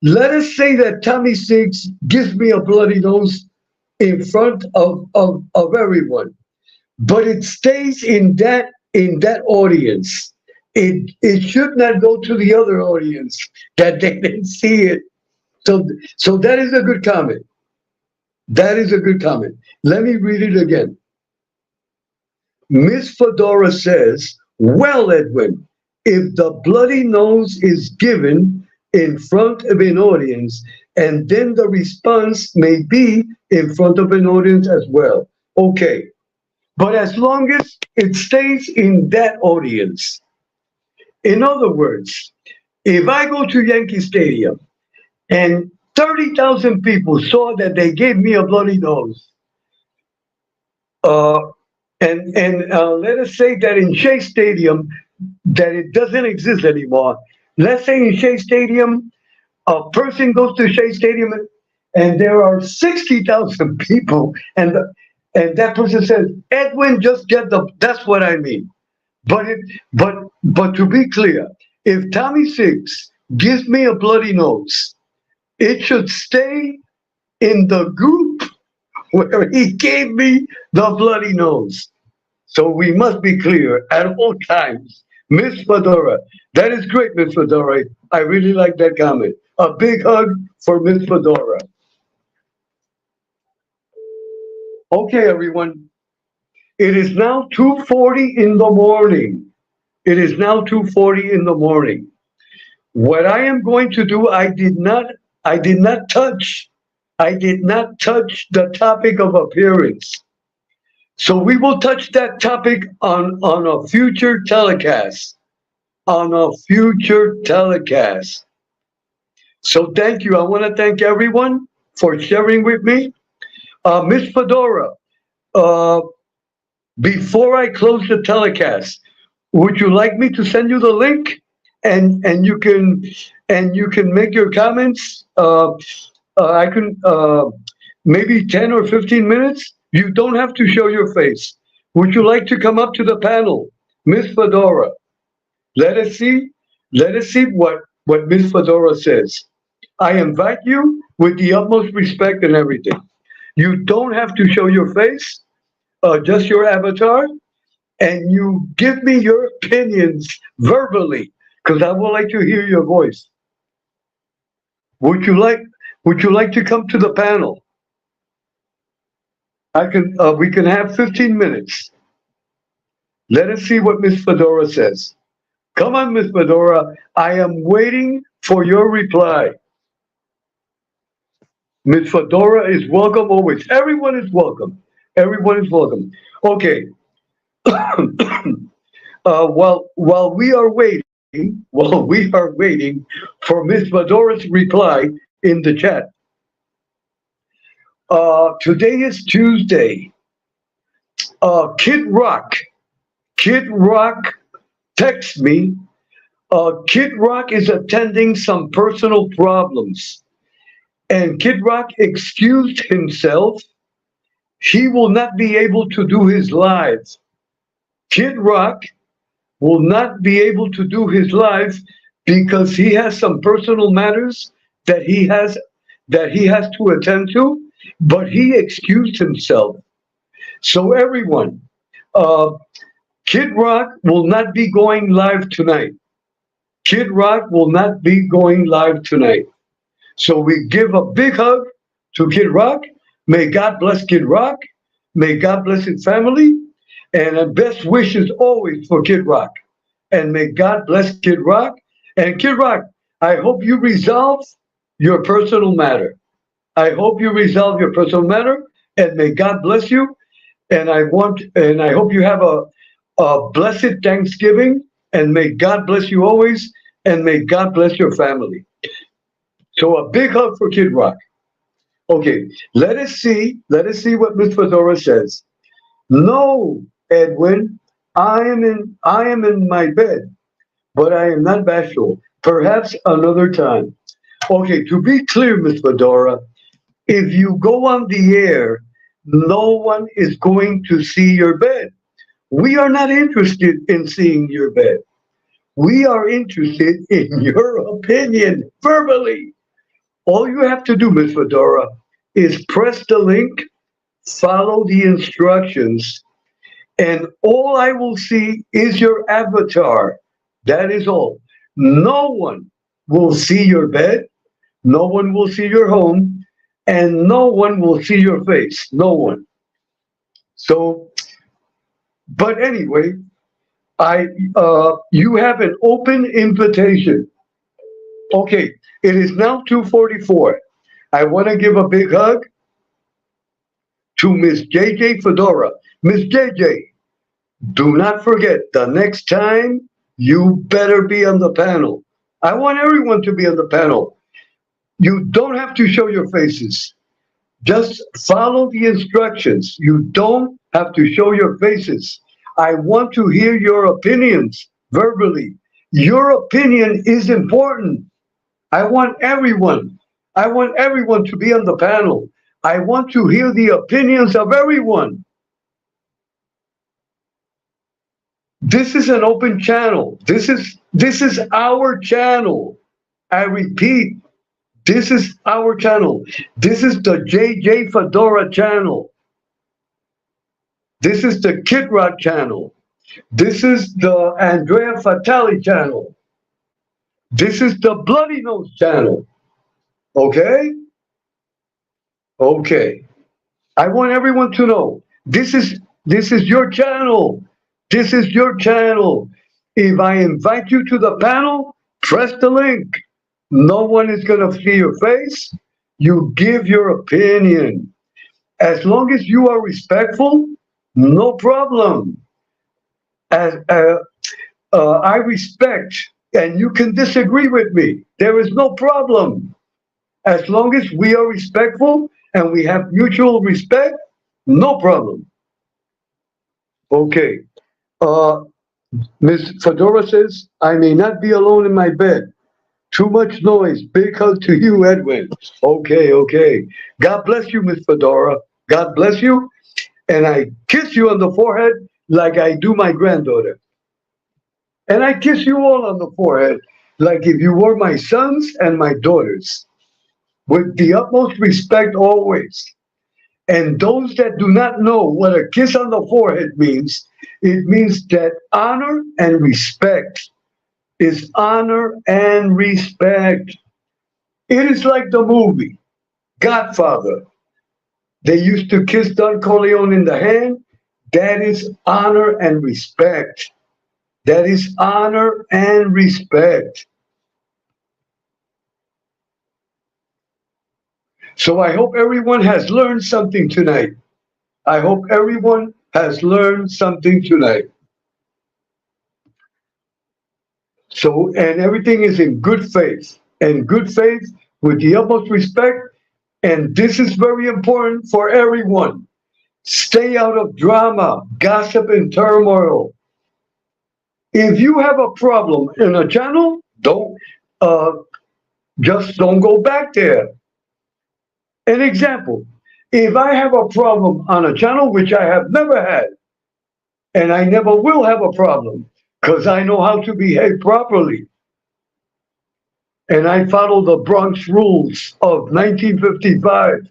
C: let us say that Tommy Six gives me a bloody nose in front of everyone, but it stays in that audience. It should not go to the other audience that they didn't see it. So that is a good comment. Let me read it again. Miss Fedora says, well, Edwin, if the bloody nose is given in front of an audience, and then the response may be in front of an audience as well. Okay, but as long as it stays in that audience. In other words, if I go to Yankee Stadium and 30,000 people saw that they gave me a bloody nose, and let us say that in Shea Stadium, that it doesn't exist anymore. Let's say in Shea Stadium, a person goes to Shea Stadium and there are 60,000 people, and that person says, Edwin, just get the. That's what I mean. But but to be clear, if Tommy Six gives me a bloody nose, it should stay in the group where he gave me the bloody nose. So we must be clear at all times. Miss Fedora, that is great, Miss Fedora. I really like that comment. A big hug for Miss Fedora. Okay, everyone. It is now 2:40 in the morning. It is now 2:40 in the morning. What I am going to do, I did not touch the topic of appearance. So we will touch that topic on a future telecast. On a future telecast. So thank you. I want to thank everyone for sharing with me. Miss Fedora, before I close the telecast, would you like me to send you the link and you can make your comments? I can maybe 10 or 15 minutes. You don't have to show your face. Would you like to come up to the panel, Miss Fedora? Let us see what Miss Fedora says. I invite you with the utmost respect and everything. You don't have to show your face, just your avatar, and you give me your opinions verbally, because I would like to hear your voice. Would you like to come to the panel? We can have 15 minutes. Let us see what Miss Fedora says. Come on, Miss Fedora. I am waiting for your reply. Miss Fedora is welcome always. Everyone is welcome. Everyone is welcome. Okay. While we are waiting for Miss Fedora's reply in the chat. Today is Tuesday. Kid Rock texts me. Kid Rock is attending some personal problems. And Kid Rock excused himself. He will not be able to do his live. Kid Rock will not be able to do his live because he has some personal matters that he has to attend to, but he excused himself. So everyone, Kid Rock will not be going live tonight. Kid Rock will not be going live tonight. So we give a big hug to Kid Rock. May God bless Kid Rock. May God bless his family. And best wishes always for Kid Rock. And may God bless Kid Rock. And Kid Rock, I hope you resolve your personal matter. I hope you resolve your personal matter. And may God bless you. And I hope you have a blessed Thanksgiving. And may God bless you always. And may God bless your family. So a big hug for Kid Rock. Okay, let us see what Miss Fedora says. No, Edwin, I am in my bed, but I am not bashful. Perhaps another time. Okay, to be clear, Miss Fedora, if you go on the air, no one is going to see your bed. We are not interested in seeing your bed. We are interested in your opinion verbally. All you have to do, Miss Fedora, is press the link, follow the instructions, and all I will see is your avatar. That is all. No one will see your bed, no one will see your home, and no one will see your face. No one. So, but anyway, you have an open invitation. Okay. It is now 2:44. I want to give a big hug to Miss JJ Fedora. Miss JJ, do not forget, the next time you better be on the panel. I want everyone to be on the panel. You don't have to show your faces. Just follow the instructions. You don't have to show your faces. I want to hear your opinions verbally. Your opinion is important. I want everyone. I want everyone to be on the panel. I want to hear the opinions of everyone. This is an open channel. This is our channel. I repeat, this is our channel. This is the JJ Fedora channel. This is the Kid Rock channel. This is the Andrea Fatali channel. This is the Bloody Nose channel. Okay? Okay. I want everyone to know this is your channel. This is your channel. If I invite you to the panel, press the link. No one is going to see your face. You give your opinion. As long as you are respectful, no problem. I respect, and you can disagree with me. There is no problem. As long as we are respectful and we have mutual respect, no problem. Okay. Ms. Fedora says, I may not be alone in my bed. Too much noise. Big hug to you, Edwin. Okay, okay. God bless you, Ms. Fedora. God bless you. And I kiss you on the forehead like I do my granddaughter. And I kiss you all on the forehead like if you were my sons and my daughters. With the utmost respect always. And those that do not know what a kiss on the forehead means, it means that honor and respect is honor and respect. It is like the movie Godfather. They used to kiss Don Corleone in the hand. That is honor and respect. That is honor and respect. So I hope everyone has learned something tonight. I hope everyone has learned something tonight. So, and everything is in good faith. And good faith with the utmost respect. And this is very important for everyone. Stay out of drama, gossip, and turmoil. If you have a problem in a channel, just don't go back there. An example, if I have a problem on a channel, which I have never had, and I never will have a problem, because I know how to behave properly, and I follow the Bronx rules of 1955.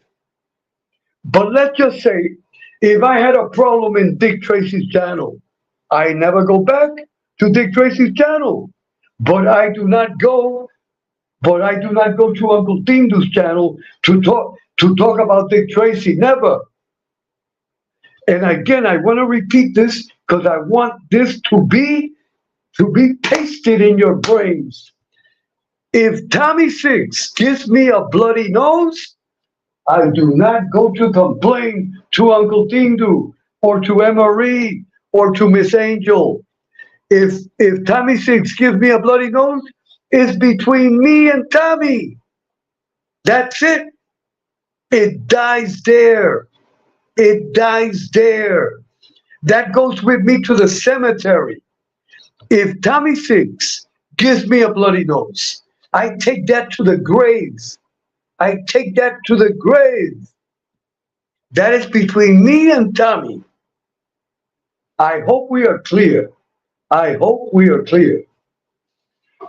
C: But let's just say, if I had a problem in Dick Tracy's channel, I never go back to Dick Tracy's channel. But I do not go to Uncle Tindu's channel to talk about Dick Tracy. Never. And again, I want to repeat this because I want this to be pasted in your brains. If Tommy Six gives me a bloody nose, I do not go to complain to Uncle Tindu or to Emery or to Miss Angel. If Tommy Six gives me a bloody nose, it's between me and Tommy. That's it. It dies there. It dies there. That goes with me to the cemetery. If Tommy Six gives me a bloody nose, I take that to the grave. I take that to the grave. That is between me and Tommy. I hope we are clear. I hope we are clear.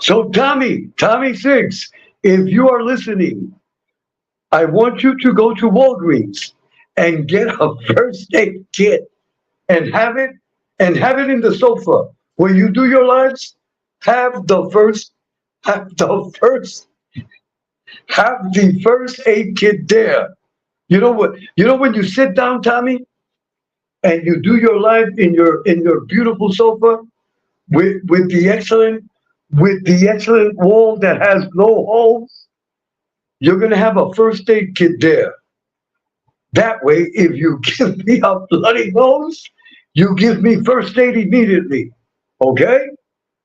C: So Tommy Six, if you are listening, I want you to go to Walgreens and get a first aid kit and have it in the sofa. When you do your lives, have the first aid kit there. You know what? You know when you sit down, Tommy, and you do your life in your beautiful sofa with the excellent wall that has no holes, you're gonna have a first aid kit there. That way, if you give me a bloody nose, you give me first aid immediately. Okay?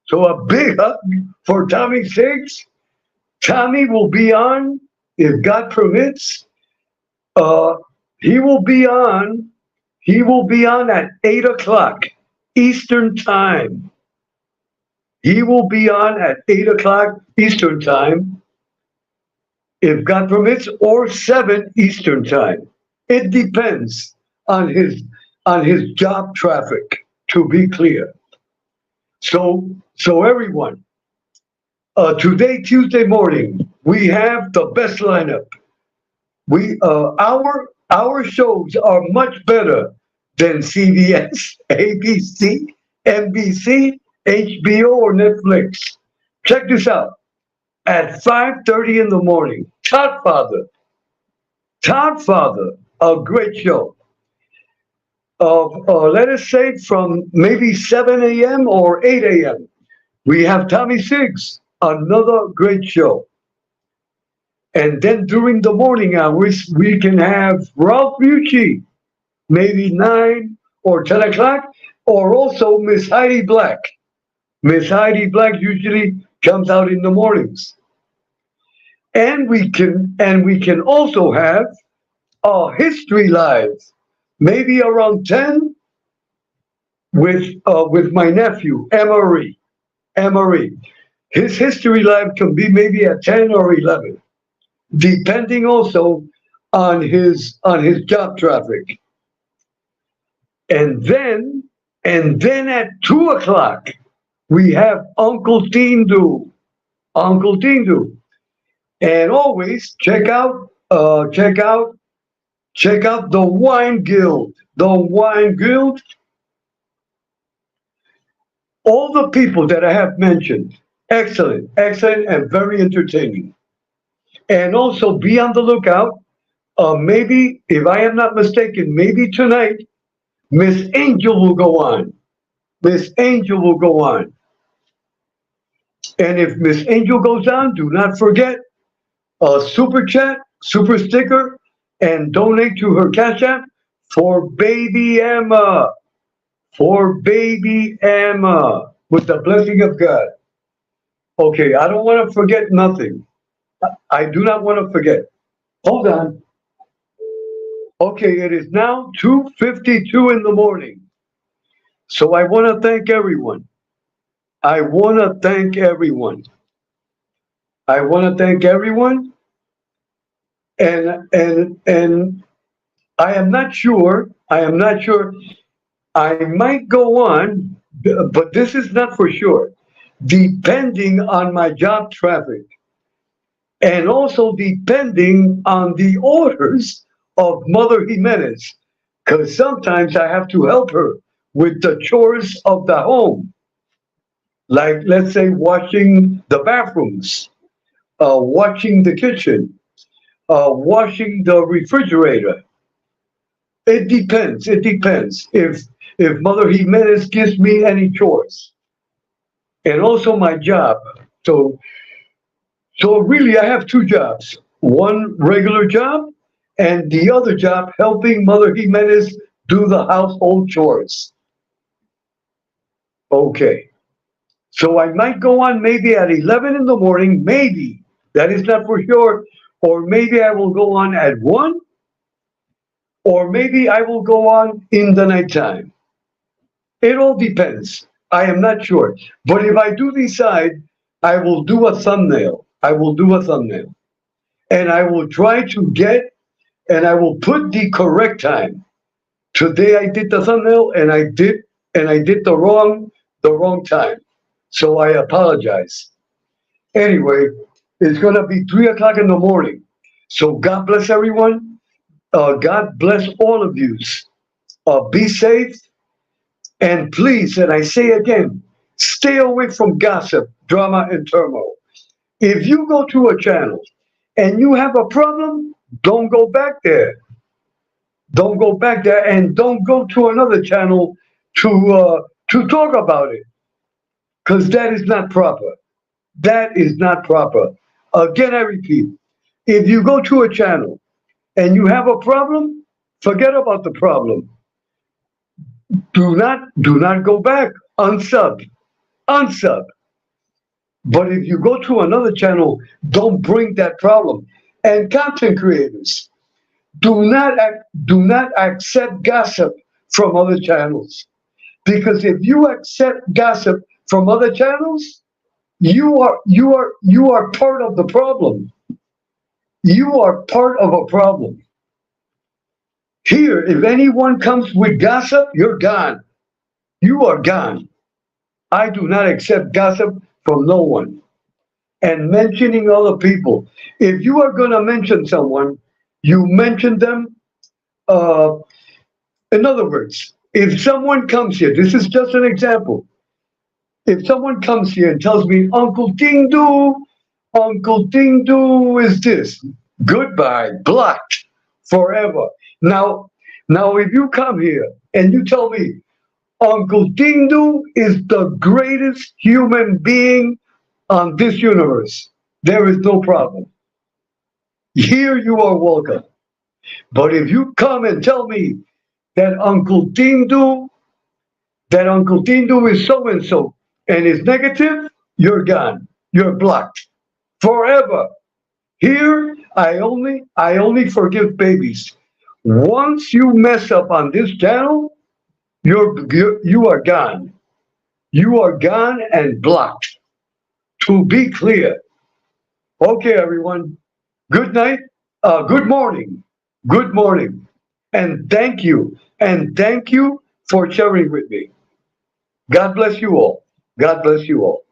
C: So a big hug for Tommy Six. Tommy will be on, if God permits. He will be on at 8 o'clock Eastern time. He will be on at 8 o'clock Eastern Time, if God permits, or 7 Eastern Time. It depends on his job traffic, to be clear. So everyone, today, Tuesday morning, we have the best lineup. Our shows are much better than CBS, ABC, NBC, HBO, or Netflix. Check this out. At 5:30 in the morning, Toddfather, a great show. Let us say from maybe 7 a.m. or 8 a.m. We have Tommy Six, another great show. And then during the morning hours, we can have Ralph Bucci, maybe 9 or 10 o'clock, or also Miss Heidi Black. Miss Heidi Black usually comes out in the mornings. And we can also have a History Live, maybe around 10 with my nephew, Emery. Emery. His History Live can be maybe at 10 or 11, depending also on his job traffic. And then at 2 o'clock we have Uncle Tindu. Uncle Tindu. And always check out the Wine Guild. The Wine Guild. All the people that I have mentioned, excellent, excellent, and very entertaining. And also be on the lookout. Maybe, if I am not mistaken, maybe tonight, Miss Angel will go on. Miss Angel will go on. And if Miss Angel goes on, do not forget a super chat, super sticker, and donate to her Cash App for baby Emma. For baby Emma, with the blessing of God. Okay, I don't want to forget nothing. I do not want to forget. Hold on. Okay, it is now 2:52 in the morning. So I want to thank everyone. I want to thank everyone. I want to thank everyone. And I am not sure. I am not sure. I might go on, but this is not for sure, depending on my job traffic and also depending on the orders of Mother Jimenez, because sometimes I have to help her with the chores of the home, like, let's say, washing the bathrooms, washing the kitchen, washing the refrigerator. It depends. It depends if Mother Jimenez gives me any chores, and also my job. So really, I have two jobs: one regular job, and the other job helping Mother Jimenez do the household chores. Okay, so I might go on maybe at 11 in the morning. Maybe that is not for sure, or maybe I will go on at 1, or maybe I will go on in the nighttime. It all depends. I am not sure. But if I do decide, I will do a thumbnail. I will do a thumbnail. And I will try to and I will put the correct time. Today I did the thumbnail and I did the wrong time. So I apologize. Anyway, it's gonna be 3 o'clock in the morning. So God bless everyone. God bless all of you. Be safe. And please, and I say again, stay away from gossip, drama, and turmoil. If you go to a channel and you have a problem, don't go back there. Don't go back there, and don't go to another channel to talk about it, because that is not proper. That is not proper. Again, I repeat, if you go to a channel and you have a problem, forget about the problem. Do not go back. Unsub. But if you go to another channel, don't bring that problem. And content creators, do not accept gossip from other channels. Because if you accept gossip from other channels, you are part of the problem. You are part of a problem. Here, if anyone comes with gossip, you're gone. You are gone. I do not accept gossip from no one. And mentioning other people. If you are going to mention someone, you mention them. Uh, in other words, if someone comes here, this is just an example. If someone comes here and tells me, Uncle Dindu is this, goodbye, blocked forever. Now, now, if you come here and you tell me, Uncle Dindu is the greatest human being on this universe, there is no problem. Here you are welcome. But if you come and tell me that Uncle Dindu is so and so and is negative, you're gone. You're blocked forever. Here, I only forgive babies. Once you mess up on this channel, you are gone. You are gone and blocked. To be clear. Okay, everyone. Good night. Good morning. Good morning. And thank you. And thank you for sharing with me. God bless you all. God bless you all.